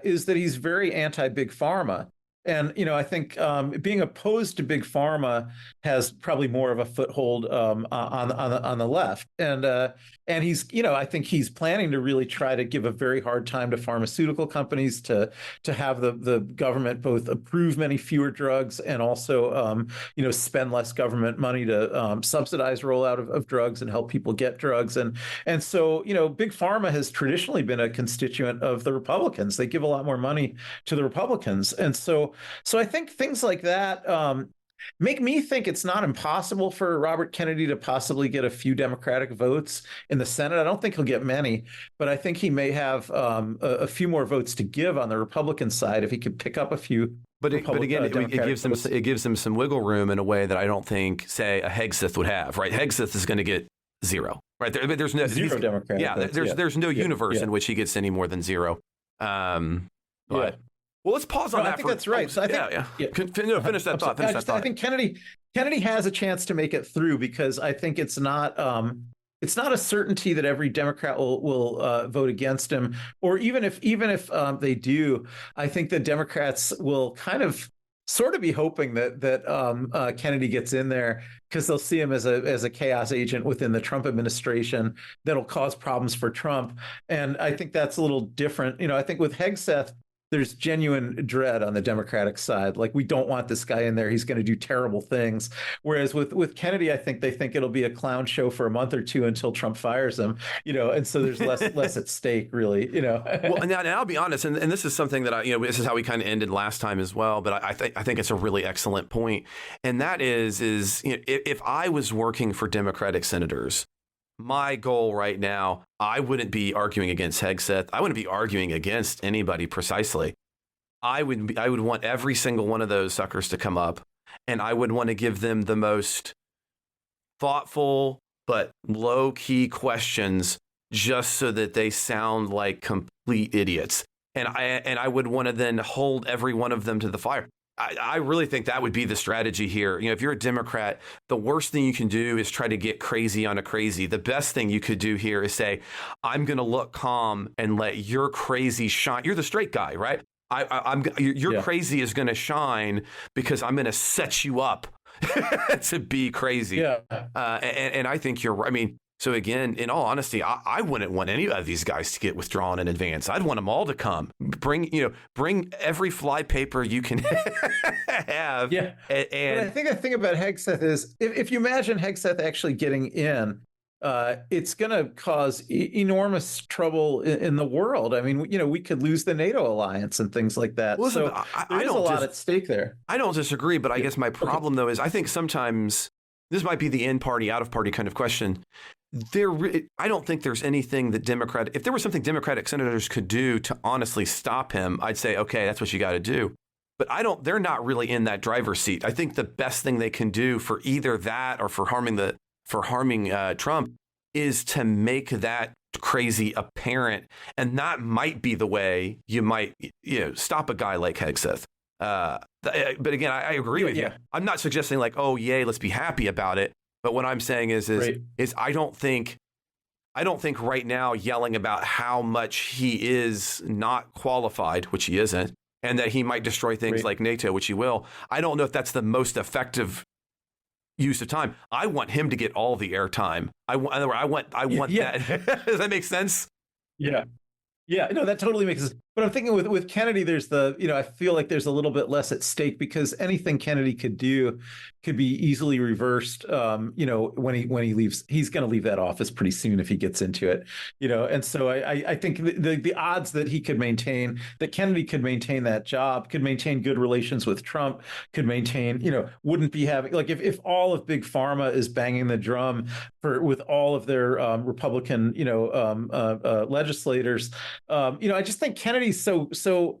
is that he's very anti-big pharma. And, I think being opposed to big pharma has probably more of a foothold on the left. And he's, I think he's planning to really try to give a very hard time to pharmaceutical companies to have the government both approve many fewer drugs and also, spend less government money to subsidize rollout of drugs and help people get drugs. And so, big pharma has traditionally been a constituent of the Republicans. They give a lot more money to the Republicans. And so I think things like that make me think it's not impossible for Robert Kennedy to possibly get a few Democratic votes in the Senate. I don't think he'll get many, but I think he may have a few more votes to give on the Republican side if he could pick up a few. But again, it gives him some wiggle room in a way that I don't think, say, a Hegseth would have. Right? Hegseth is going to get zero. Right? There's no zero Democratic. Yeah, there's no universe in which he gets any more than zero. Well, let's pause on that. I think that's right. So I think, finish that thought. I think Kennedy has a chance to make it through, because I think it's not a certainty that every Democrat will vote against him, or even if they do, I think the Democrats will kind of sort of be hoping that Kennedy gets in there, because they'll see him as a chaos agent within the Trump administration that'll cause problems for Trump. And I think that's a little different. I think with Hegseth, there's genuine dread on the Democratic side. Like, we don't want this guy in there. He's going to do terrible things. Whereas with Kennedy, I think they think it'll be a clown show for a month or two until Trump fires him, and so there's less at stake, really, Well, and I'll be honest, and this is something that this is how we kind of ended last time as well, but I think it's a really excellent point. And that is if I was working for Democratic senators, my goal right now, I wouldn't be arguing against Hegseth. I wouldn't be arguing against anybody precisely. I would want every single one of those suckers to come up, and I would want to give them the most thoughtful but low-key questions, just so that they sound like complete idiots. And I would want to then hold every one of them to the fire. I really think that would be the strategy here. If you're a Democrat, the worst thing you can do is try to get crazy on a crazy. The best thing you could do here is say, I'm going to look calm and let your crazy shine. You're the straight guy, right? Your crazy is going to shine because I'm going to set you up to be crazy. Yeah. And I think you're right. I mean, so again, in all honesty, I wouldn't want any of these guys to get withdrawn in advance. I'd want them all to come. Bring every fly paper you can have. Yeah. And I think the thing about Hegseth is, if you imagine Hegseth actually getting in, it's going to cause enormous trouble in the world. I mean, we could lose the NATO alliance and things like that. Well, listen, so there's a lot at stake there. I don't disagree, but I guess my problem though is I think sometimes this might be the in party, out of party kind of question. I don't think there's anything that if there was something Democratic senators could do to honestly stop him, I'd say, okay, that's what you got to do. But they're not really in that driver's seat. I think the best thing they can do for either that or for harming Trump is to make that crazy apparent. And that might be the way you might, stop a guy like Hegseth. But again, I agree with you. I'm not suggesting like, oh, yay, let's be happy about it. But what I'm saying is I don't think right now yelling about how much he is not qualified, which he isn't, and that he might destroy things like NATO, which he will. I don't know if that's the most effective use of time. I want him to get all the airtime. I want that. Does that make sense? Yeah. Yeah, no, that totally makes sense. But I'm thinking with Kennedy, there's I feel like there's a little bit less at stake because anything Kennedy could do could be easily reversed. When he leaves, he's going to leave that office pretty soon if he gets into it. And so I think the odds that that Kennedy could maintain that job, could maintain good relations with Trump, could maintain, wouldn't be having like if all of Big Pharma is banging the drum with all of their Republican, legislators. I just think Kennedy's so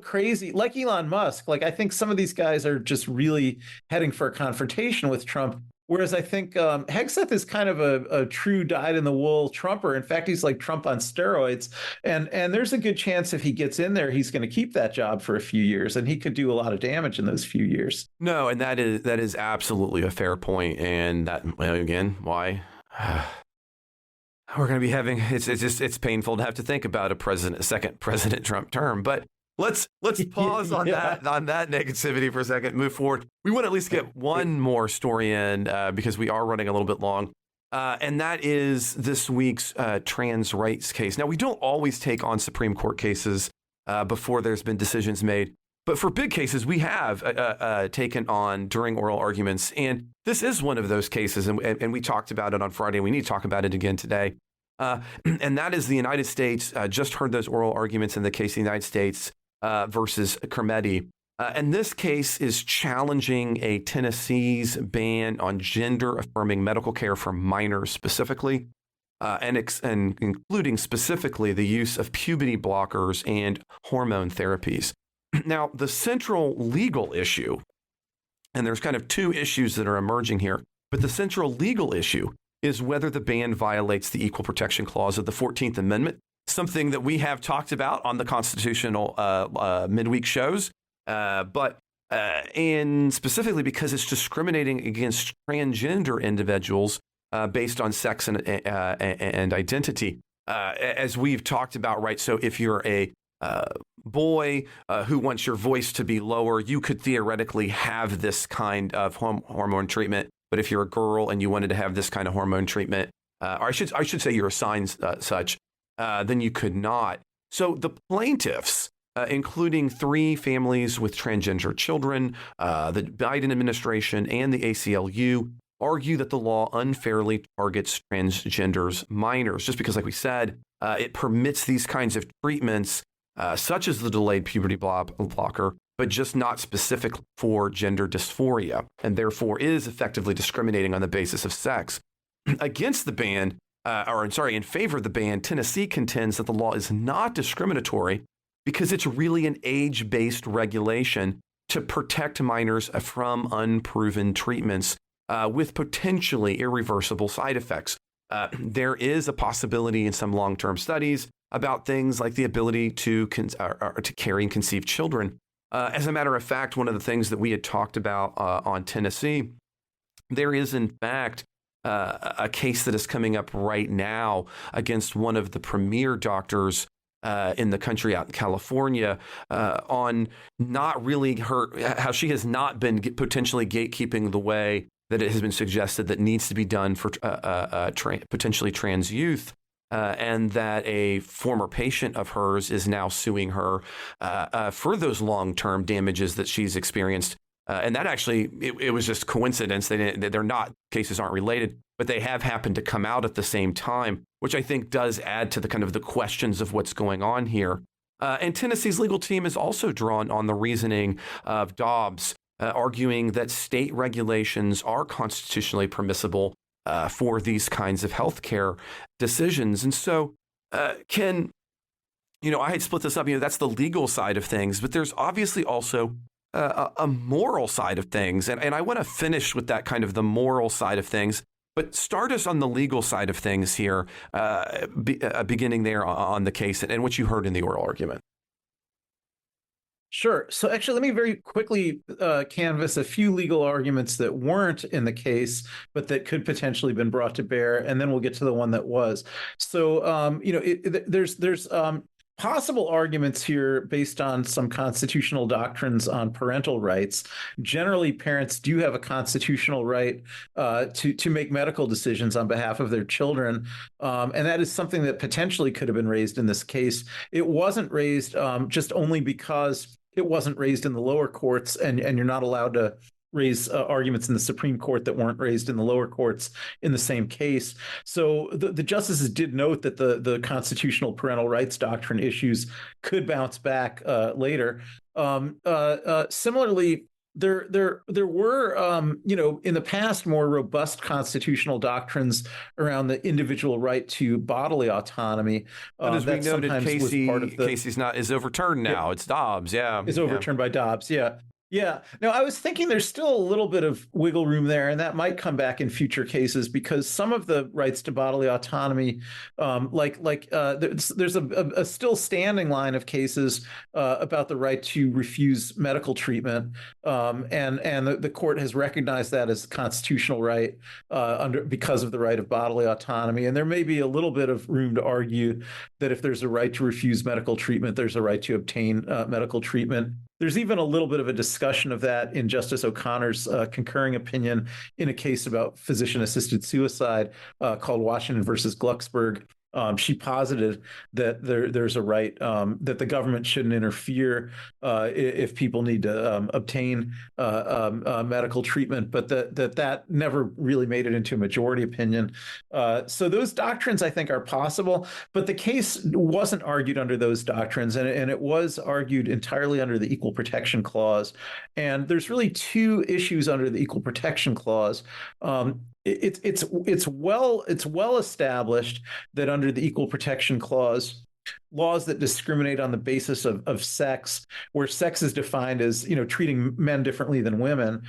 crazy, like Elon Musk. Like I think some of these guys are just really heading for a confrontation with Trump. Whereas I think Hegseth is kind of a true dyed-in-the-wool Trumper. In fact, he's like Trump on steroids. And there's a good chance if he gets in there, he's going to keep that job for a few years, and he could do a lot of damage in those few years. No, and that is absolutely a fair point. And that, again, why? We're going to be having it's painful to have to think about a second President Trump term, but let's pause on that negativity for a second, move forward. We want to at least get one more story in because we are running a little bit long. And that is this week's trans rights case. Now, we don't always take on Supreme Court cases before there's been decisions made. But for big cases, we have taken on during oral arguments. And this is one of those cases. And we talked about it on Friday. We need to talk about it again today. And that is the United States just heard those oral arguments in the case of the United States versus Kermedi. And this case is challenging a Tennessee's ban on gender-affirming medical care for minors specifically, and including specifically the use of puberty blockers and hormone therapies. Now, the central legal issue, and there's kind of two issues that are emerging here, but the central legal issue is whether the ban violates the Equal Protection Clause of the 14th Amendment, something that we have talked about on the constitutional midweek shows, and specifically because it's discriminating against transgender individuals based on sex and identity. As we've talked about, right? So if you're a boy who wants your voice to be lower, you could theoretically have this kind of hormone treatment. But if you're a girl and you wanted to have this kind of hormone treatment, or I should say you're assigned such, then you could not. So the plaintiffs, including 3 families with transgender children, the Biden administration, and the ACLU, argue that the law unfairly targets transgenders minors, just because, like we said, it permits these kinds of treatments, such as the delayed puberty blocker, but just not specific for gender dysphoria, and therefore is effectively discriminating on the basis of sex. Against the ban, in favor of the ban, Tennessee contends that the law is not discriminatory because it's really an age-based regulation to protect minors from unproven treatments with potentially irreversible side effects. There is a possibility in some long-term studies about things like the ability to carry and conceive children. As a matter of fact, one of the things that we had talked about on Tennessee, there is in fact a case that is coming up right now against one of the premier doctors in the country out in California on not really how she has not been potentially gatekeeping the way that it has been suggested that needs to be done for potentially trans youth. And that a former patient of hers is now suing her for those long-term damages that she's experienced. And that actually, it was just coincidence. Cases aren't related, but they have happened to come out at the same time, which I think does add to the kind of the questions of what's going on here. And Tennessee's legal team is also drawn on the reasoning of Dobbs, arguing that state regulations are constitutionally permissible for these kinds of healthcare decisions. And so I had split this up, that's the legal side of things, but there's obviously also a moral side of things. And I want to finish with that kind of the moral side of things, but start us on the legal side of things here, beginning there on the case and what you heard in the oral argument. Sure. So actually, let me very quickly canvass a few legal arguments that weren't in the case, but that could potentially been brought to bear, and then we'll get to the one that was. So, there's possible arguments here based on some constitutional doctrines on parental rights. Generally, parents do have a constitutional right to make medical decisions on behalf of their children, and that is something that potentially could have been raised in this case. It wasn't raised just only because it wasn't raised in the lower courts, and you're not allowed to raise arguments in the Supreme Court that weren't raised in the lower courts in the same case. So the justices did note that the constitutional parental rights doctrine issues could bounce back later. Similarly, there were in the past more robust constitutional doctrines around the individual right to bodily autonomy. But as we noted, Casey's is overturned now. Yeah. It's Dobbs, yeah. Is overturned by Dobbs, yeah. Yeah. Now, I was thinking there's still a little bit of wiggle room there, and that might come back in future cases because some of the rights to bodily autonomy, there's a still standing line of cases about the right to refuse medical treatment, and the court has recognized that as a constitutional right because of the right of bodily autonomy. And there may be a little bit of room to argue that if there's a right to refuse medical treatment, there's a right to obtain medical treatment. There's even a little bit of a discussion of that in Justice O'Connor's concurring opinion in a case about physician-assisted suicide called Washington versus Glucksberg. She posited that there's a right that the government shouldn't interfere if people need to obtain medical treatment, but that never really made it into a majority opinion. So those doctrines, I think, are possible, but the case wasn't argued under those doctrines, and it was argued entirely under the Equal Protection Clause. And there's really two issues under the Equal Protection Clause. It's well established that under the Equal Protection Clause, laws that discriminate on the basis of sex, where sex is defined as treating men differently than women,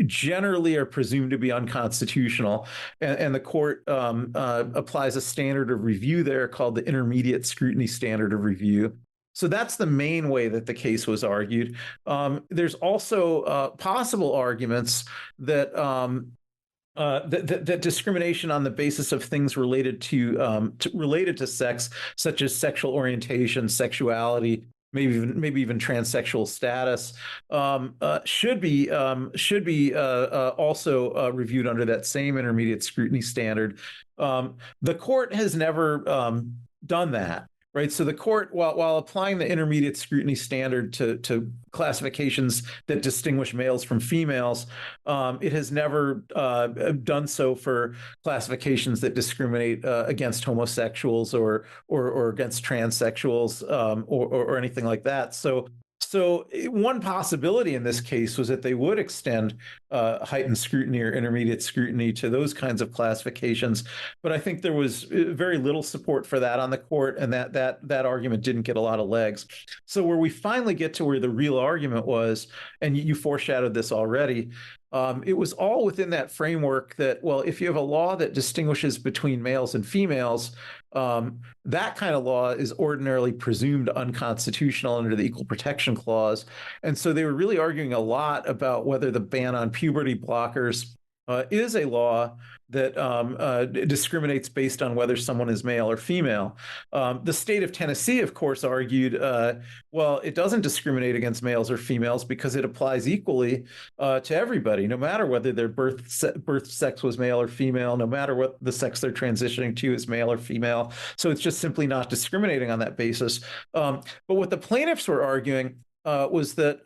generally are presumed to be unconstitutional, and the court applies a standard of review there called the intermediate scrutiny standard of review. So that's the main way that the case was argued. There's also possible arguments that that discrimination on the basis of things related to sex, such as sexual orientation, sexuality, maybe even transsexual status, should be also reviewed under that same intermediate scrutiny standard. The court has never done that. Right. So the court, while applying the intermediate scrutiny standard to classifications that distinguish males from females, it has never done so for classifications that discriminate against homosexuals or against transsexuals or anything like that. So one possibility in this case was that they would extend heightened scrutiny or intermediate scrutiny to those kinds of classifications. But I think there was very little support for that on the court, and that argument didn't get a lot of legs. So where we finally get to where the real argument was, and you foreshadowed this already, it was all within that framework that, well, if you have a law that distinguishes between males and females, that kind of law is ordinarily presumed unconstitutional under the Equal Protection Clause. And so they were really arguing a lot about whether the ban on puberty blockers is a law that discriminates based on whether someone is male or female. The state of Tennessee, of course, argued, well, it doesn't discriminate against males or females because it applies equally to everybody, no matter whether their birth sex was male or female, no matter what the sex they're transitioning to is male or female. So it's just simply not discriminating on that basis. But what the plaintiffs were arguing was that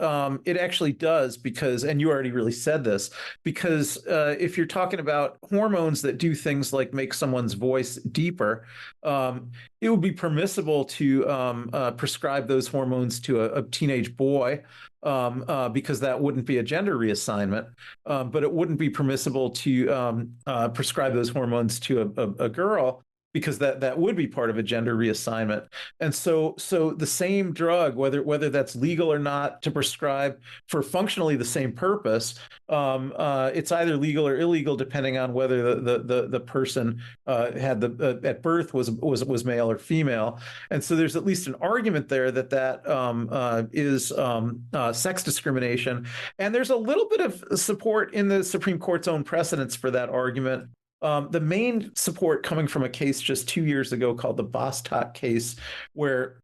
it actually does because, and you already really said this, because if you're talking about hormones that do things like make someone's voice deeper, it would be permissible to prescribe those hormones to a teenage boy because that wouldn't be a gender reassignment, but it wouldn't be permissible to prescribe those hormones to a girl because that would be part of a gender reassignment. And so the same drug, whether that's legal or not to prescribe for functionally the same purpose, it's either legal or illegal depending on whether the person had at birth was male or female. And so there's at least an argument there that is sex discrimination. And there's a little bit of support in the Supreme Court's own precedents for that argument. The main support coming from a case just 2 years ago called the Bostock case, where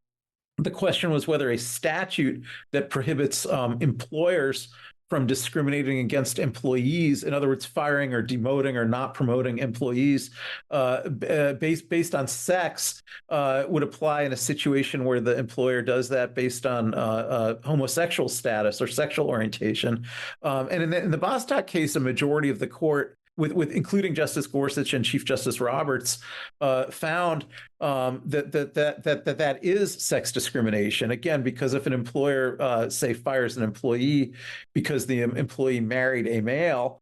the question was whether a statute that prohibits employers from discriminating against employees, in other words, firing or demoting or not promoting employees based on sex, would apply in a situation where the employer does that based on homosexual status or sexual orientation. And in the Bostock case, a majority of the court, with including Justice Gorsuch and Chief Justice Roberts, found that is sex discrimination. Again, because if an employer, say, fires an employee because the employee married a male,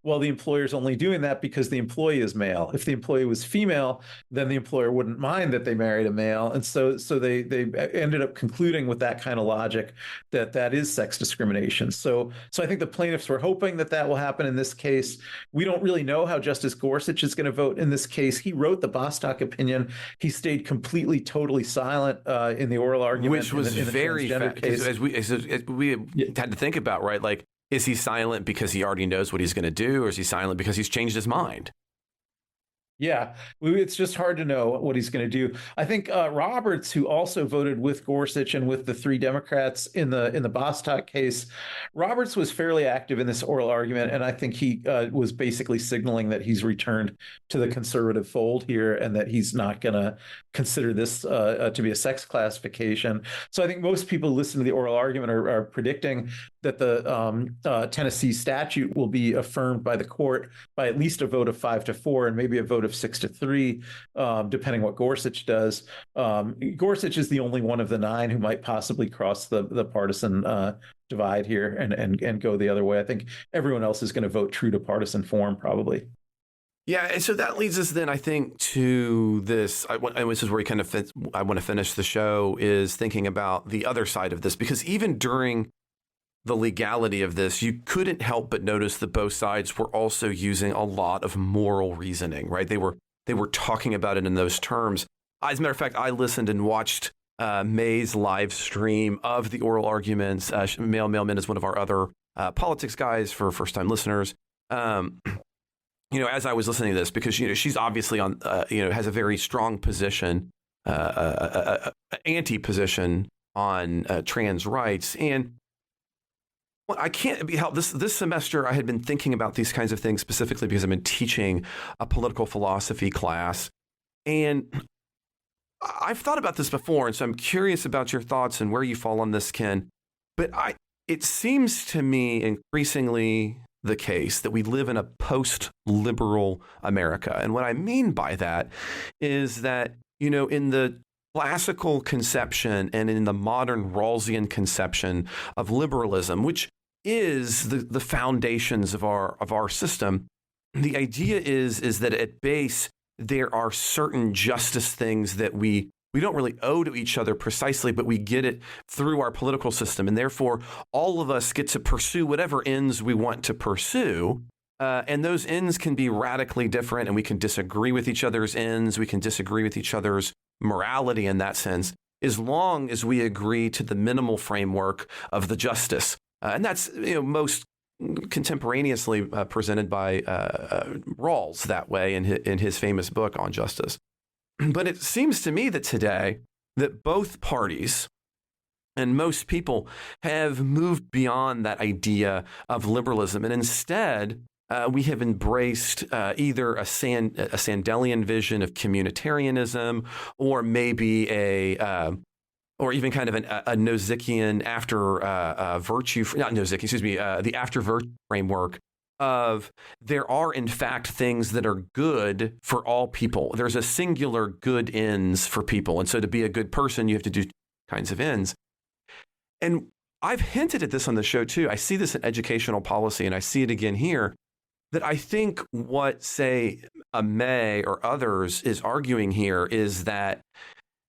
well, the employer is only doing that because the employee is male. If the employee was female, then the employer wouldn't mind that they married a male. And so they ended up concluding with that kind of logic that is sex discrimination. So I think the plaintiffs were hoping that will happen in this case. We don't really know how Justice Gorsuch is going to vote in this case. He wrote the Bostock opinion. He stayed completely, totally silent in the oral argument, which was in the very case. as we had to think about, right? Like, is he silent because he already knows what he's going to do, or is he silent because he's changed his mind? Yeah, it's just hard to know what he's going to do. I think Roberts, who also voted with Gorsuch and with the three Democrats in the Bostock case, Roberts was fairly active in this oral argument, and I think he was basically signaling that he's returned to the conservative fold here and that he's not going to consider this to be a sex classification. So I think most people listening to the oral argument are predicting that the Tennessee statute will be affirmed by the court by at least a vote of 5-4 and maybe a vote of 6-3, depending what Gorsuch does. Gorsuch is the only one of the 9 who might possibly cross the partisan divide here and go the other way. I think everyone else is going to vote true to partisan form, probably. Yeah, and so that leads us then, I think, to this. And this is where I want to finish the show, is thinking about the other side of this, because even during the legality of this, you couldn't help but notice that both sides were also using a lot of moral reasoning, right? They were talking about it in those terms. As a matter of fact, I listened and watched May's live stream of the oral arguments. Mailman is one of our other politics guys for first-time listeners. As I was listening to this, because she's obviously on, has a very strong position, anti-position on trans rights, and I can't be helped. This semester, I had been thinking about these kinds of things specifically because I've been teaching a political philosophy class. And I've thought about this before, and so I'm curious about your thoughts and where you fall on this, Ken. But it seems to me increasingly the case that we live in a post-liberal America. And what I mean by that is that, in the classical conception and in the modern Rawlsian conception of liberalism, which is the foundations of our system, the idea is that at base there are certain justice things that we don't really owe to each other precisely, but we get it through our political system, and therefore all of us get to pursue whatever ends we want to pursue. And those ends can be radically different, and we can disagree with each other's ends. We can disagree with each other's morality in that sense, as long as we agree to the minimal framework of the justice. And that's most contemporaneously presented by Rawls that way in his famous book on justice. But it seems to me that today that both parties and most people have moved beyond that idea of liberalism, and instead we have embraced either a Sandelian vision of communitarianism, or maybe or even kind of a Nozickian after virtue, not Nozickian, excuse me, the after virtue framework of there are in fact things that are good for all people. There's a singular good ends for people. And so to be a good person, you have to do kinds of ends. And I've hinted at this on the show too. I see this in educational policy, and I see it again here, that I think what, say, a May or others is arguing here is that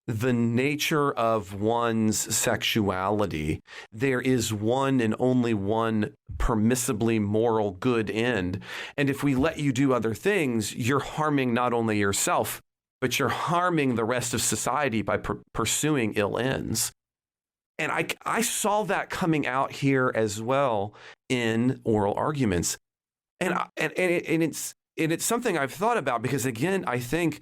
the nature of one's sexuality, there is one and only one permissibly moral good end. And if we let you do other things, you're harming not only yourself, but you're harming the rest of society by pursuing ill ends. And I saw that coming out here as well in oral arguments. And it's something I've thought about because, again, I think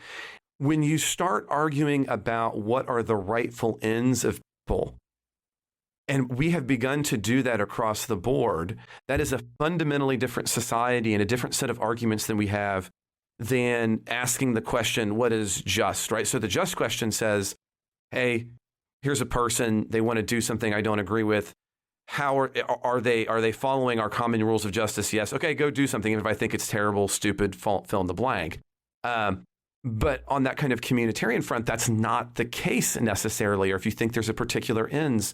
when you start arguing about what are the rightful ends of people, and we have begun to do that across the board, that is a fundamentally different society and a different set of arguments than we have than asking the question, what is just, right? So the just question says, hey, here's a person, they want to do something I don't agree with. How are they following our common rules of justice? Yes. Okay, go do something. Even if I think it's terrible, stupid, fill in the blank. But on that kind of communitarian front, that's not the case necessarily, or if you think there's a particular ends.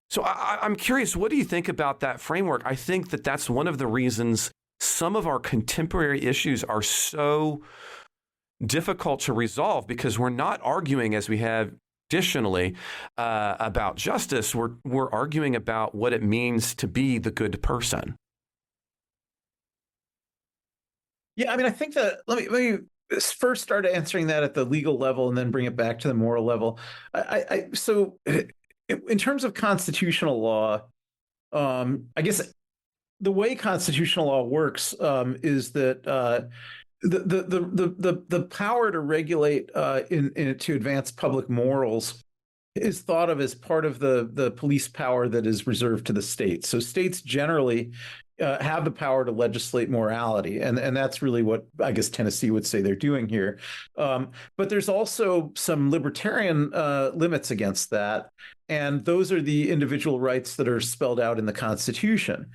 So I'm curious, what do you think about that framework? I think that that's one of the reasons some of our contemporary issues are so difficult to resolve, because we're not arguing as we have traditionally about justice. We're arguing about what it means to be the good person. Yeah, I mean, I think that let me first start answering that at the legal level and then bring it back to the moral level. So in terms of constitutional law, I guess the way constitutional law works is that the power to regulate to advance public morals is thought of as part of the police power that is reserved to the states. So states generally have the power to legislate morality, and that's really what I guess Tennessee would say they're doing here. But there's also some libertarian limits against that, and those are the individual rights that are spelled out in the Constitution.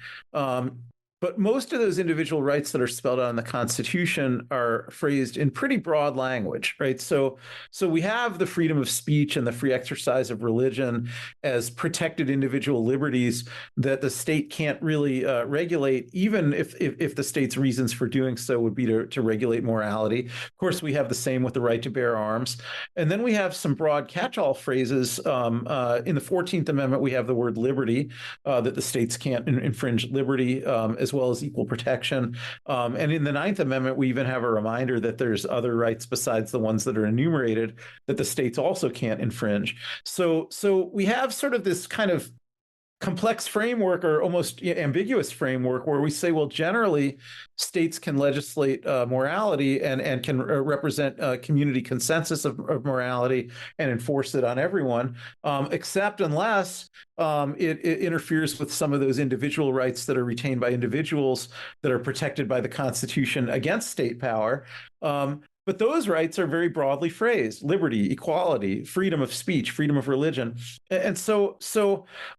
But most of those individual rights that are spelled out in the Constitution are phrased in pretty broad language, right? So we have the freedom of speech and the free exercise of religion as protected individual liberties that the state can't really regulate, even if the state's reasons for doing so would be to regulate morality. Of course, we have the same with the right to bear arms. And then we have some broad catch-all phrases. In the 14th Amendment, we have the word liberty, that the states can't infringe liberty, as well as equal protection. And in the 9th Amendment, we even have a reminder that there's other rights besides the ones that are enumerated that the states also can't infringe. So we have sort of this kind of complex framework, or almost ambiguous framework, where we say, well, generally states can legislate morality and can represent community consensus of morality and enforce it on everyone, except unless it interferes with some of those individual rights that are retained by individuals that are protected by the Constitution against state power. But those rights are very broadly phrased: liberty, equality, freedom of speech, freedom of religion. And so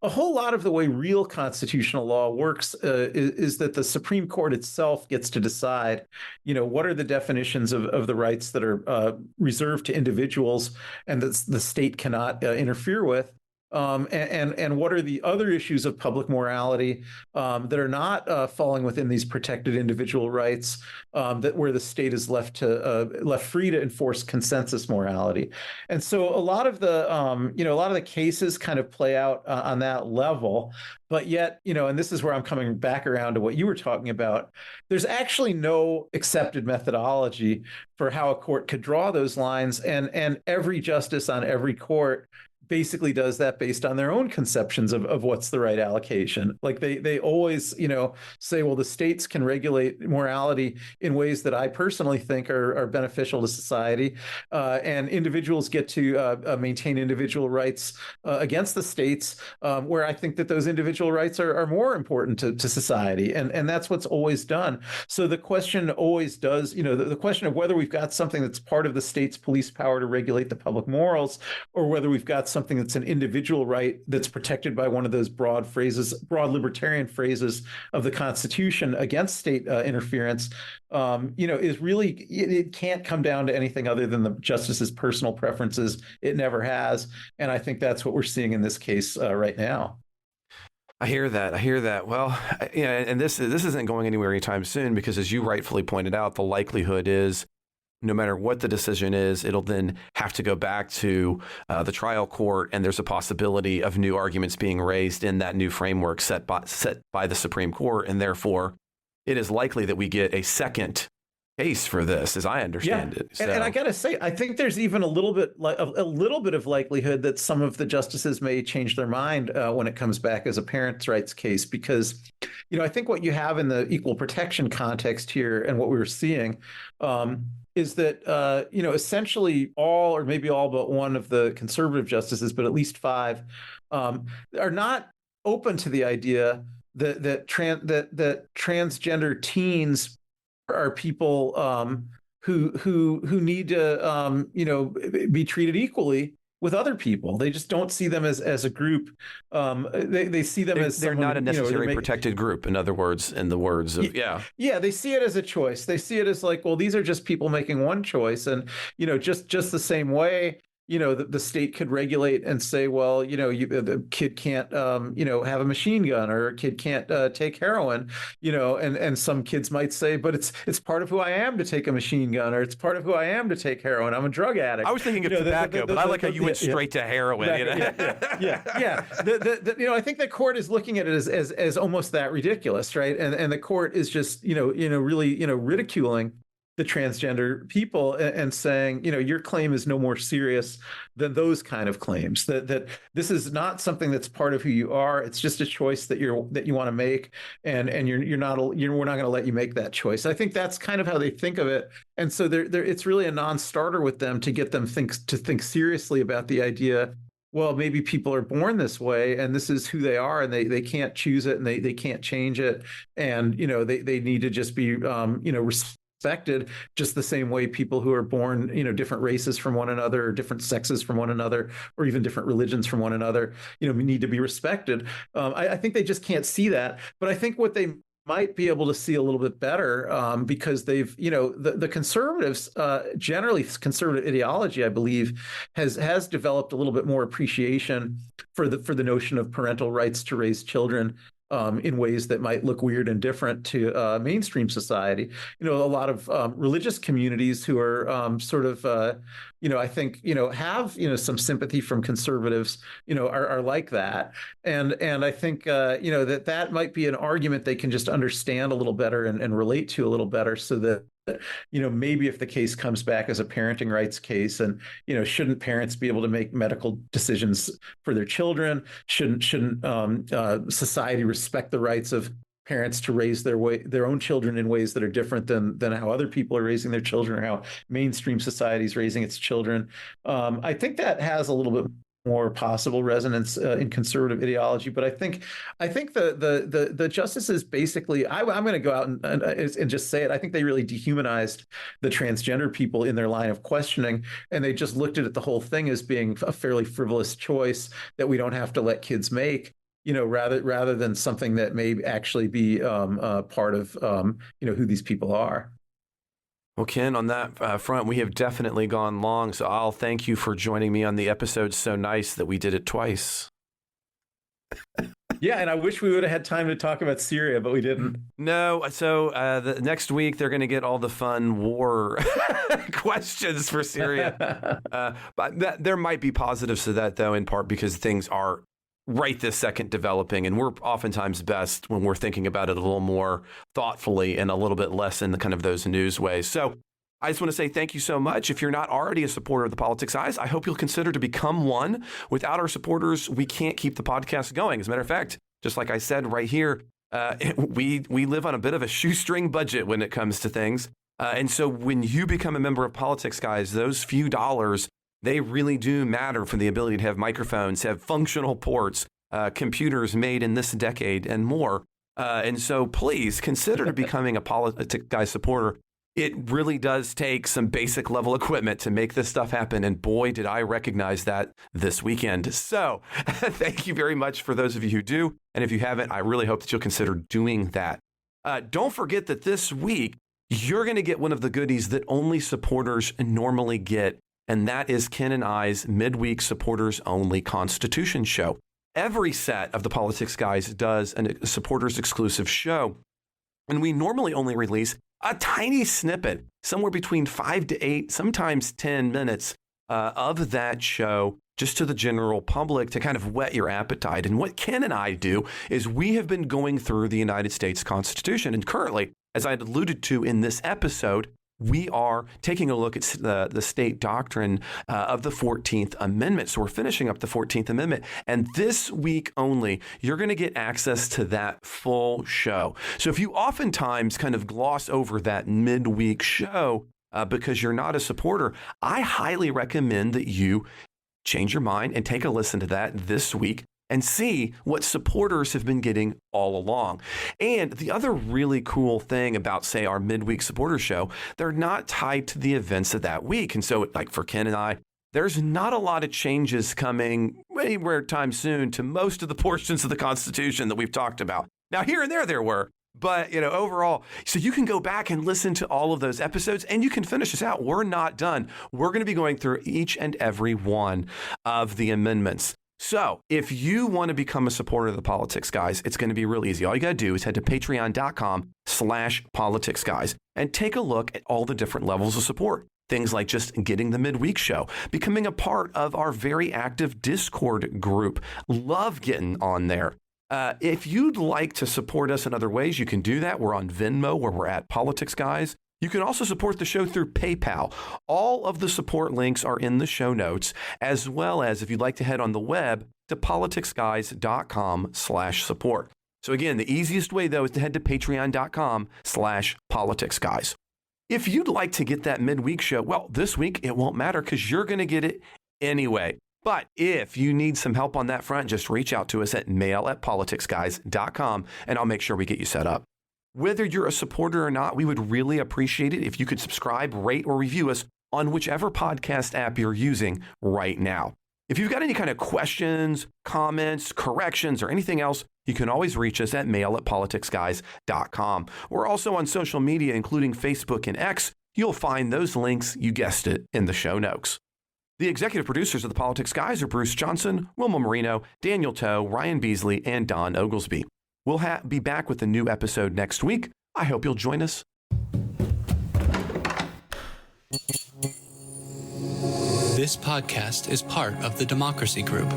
a whole lot of the way real constitutional law works is that the Supreme Court itself gets to decide, what are the definitions of the rights that are reserved to individuals and that the state cannot interfere with. And what are the other issues of public morality that are not falling within these protected individual rights, where the state is left free to enforce consensus morality. And so a lot of the cases kind of play out on that level. But yet, and this is where I'm coming back around to what you were talking about, there's actually no accepted methodology for how a court could draw those lines, and every justice on every court basically does that based on their own conceptions of what's the right allocation. Like they always, say, well, the states can regulate morality in ways that I personally think are beneficial to society, and individuals get to maintain individual rights against the states, where I think that those individual rights are more important to society, and that's what's always done. So the question always does, the question of whether we've got something that's part of the state's police power to regulate the public morals, or whether we've got something that's an individual right that's protected by one of those broad libertarian phrases of the Constitution against state interference, is really, it can't come down to anything other than the justice's personal preferences. It never has. And I think that's what we're seeing in this case right now. I hear that. Well, and this isn't going anywhere anytime soon, because as you rightfully pointed out, the likelihood is no matter what the decision is, it'll then have to go back to the trial court, and there's a possibility of new arguments being raised in that new framework set by the Supreme Court, and therefore it is likely that we get a second case for this, as I understand it. So. And I gotta say, I think there's even a little bit of likelihood that some of the justices may change their mind when it comes back as a parents' rights case, because I think what you have in the equal protection context here, and what we were seeing, is that essentially all, or maybe all but one of the conservative justices, but at least 5, are not open to the idea that transgender teens are people who need to be treated equally with other people. They just don't see them as a group. They see them as they're not a necessary protected group. In other words, in the words of they see it as a choice. They see it as like, well, these are just people making one choice, and just the same way. The state could regulate and say, well, the kid can't, have a machine gun, or a kid can't take heroin, and some kids might say, but it's part of who I am to take a machine gun, or it's part of who I am to take heroin. I'm a drug addict. I was thinking of tobacco, but I like how you went straight to heroin. Yeah. I think the court is looking at it as almost that ridiculous, right? And the court is just, really, ridiculing the transgender people and saying, your claim is no more serious than those kind of claims, that this is not something that's part of who you are. It's just a choice that you want to make. And we're not going to let you make that choice. I think that's kind of how they think of it. And so it's really a non-starter with them to get them to think seriously about the idea, well, maybe people are born this way and this is who they are, and they can't choose it, and they can't change it. And, they need to just be, respected just the same way people who are born, different races from one another, or different sexes from one another, or even different religions from one another, need to be respected. I think they just can't see that. But I think what they might be able to see a little bit better, because they've, the conservatives, generally conservative ideology, I believe, has developed a little bit more appreciation for the notion of parental rights to raise children. In ways that might look weird and different to mainstream society. A lot of religious communities who are I think, have, some sympathy from conservatives, are like that. And I think, that might be an argument they can just understand a little better and relate to a little better, so that, maybe if the case comes back as a parenting rights case, and, shouldn't parents be able to make medical decisions for their children? Shouldn't society respect the rights of parents to raise their own children in ways that are different than how other people are raising their children, or how mainstream society is raising its children? I think that has a little bit more possible resonance in conservative ideology, but I think the justices basically, I'm going to go out and just say it. I think they really dehumanized the transgender people in their line of questioning, and they just looked at the whole thing as being a fairly frivolous choice that we don't have to let kids make. Rather than something that may actually be part of who these people are. Well, Ken, on that front, we have definitely gone long, so I'll thank you for joining me on the episode. So nice that we did it twice. Yeah, and I wish we would have had time to talk about Syria, but we didn't. No, so the next week they're going to get all the fun war questions for Syria. But there might be positives to that, though, in part because things are right this second developing, and we're oftentimes best when we're thinking about it a little more thoughtfully and a little bit less in the kind of those news ways. So I just want to say thank you so much. If you're not already a supporter of the Politics Eyes, I hope you'll consider to become one. Without our supporters, we can't keep the podcast going. As a matter of fact, just like I said right here, we live on a bit of a shoestring budget when it comes to things. And so when you become a member of Politics Guys, those few dollars, they really do matter for the ability to have microphones, have functional ports, computers made in this decade, and more. And so please consider becoming a Politics Guys supporter. it really does take some basic level equipment to make this stuff happen. And boy, did I recognize that this weekend. So thank you very much for those of you who do. And if you haven't, I really hope that you'll consider doing that. Don't forget that this week, you're going to get one of the goodies that only supporters normally get. And that is Ken and I's midweek supporters only Constitution show. Every set of the Politics Guys does a supporters exclusive show. And we normally only release a tiny snippet, somewhere between 5 to 8, sometimes 10 minutes of that show, just to the general public to kind of whet your appetite. And what Ken and I do is we have been going through the United States Constitution. And currently, as I had alluded to in this episode, we are taking a look at the state doctrine of the 14th Amendment. So we're finishing up the 14th Amendment. And this week only, you're going to get access to that full show. So if you oftentimes kind of gloss over that midweek show because you're not a supporter, I highly recommend that you change your mind and take a listen to that this week and see what supporters have been getting all along. And the other really cool thing about, say, our midweek supporter show, they're not tied to the events of that week. And so, like for Ken and I, there's not a lot of changes coming anywhere time soon to most of the portions of the Constitution that we've talked about. Now, here and there were, but overall, so you can go back and listen to all of those episodes and you can finish this out. We're not done. We're going to be going through each and every one of the amendments. So if you want to become a supporter of the Politics Guys, it's going to be real easy. All you got to do is head to patreon.com/politicsguys and take a look at all the different levels of support. Things like just getting the midweek show, becoming a part of our very active Discord group. Love getting on there. If you'd like to support us in other ways, you can do that. We're on Venmo, where we're at Politics Guys. You can also support the show through PayPal. All of the support links are in the show notes, as well as if you'd like to head on the web to politicsguys.com/support. So again, the easiest way, though, is to head to patreon.com/politicsguys. If you'd like to get that midweek show, well, this week it won't matter because you're going to get it anyway. But if you need some help on that front, just reach out to us at mail@politicsguys.com and I'll make sure we get you set up. Whether you're a supporter or not, we would really appreciate it if you could subscribe, rate, or review us on whichever podcast app you're using right now. If you've got any kind of questions, comments, corrections, or anything else, you can always reach us at mail@politicsguys.com. We're also on social media, including Facebook and X. You'll find those links, you guessed it, in the show notes. The executive producers of the Politics Guys are Bruce Johnson, Wilma Marino, Daniel Toe, Ryan Beasley, and Don Oglesby. We'll be back with a new episode next week. I hope you'll join us. This podcast is part of the Democracy Group,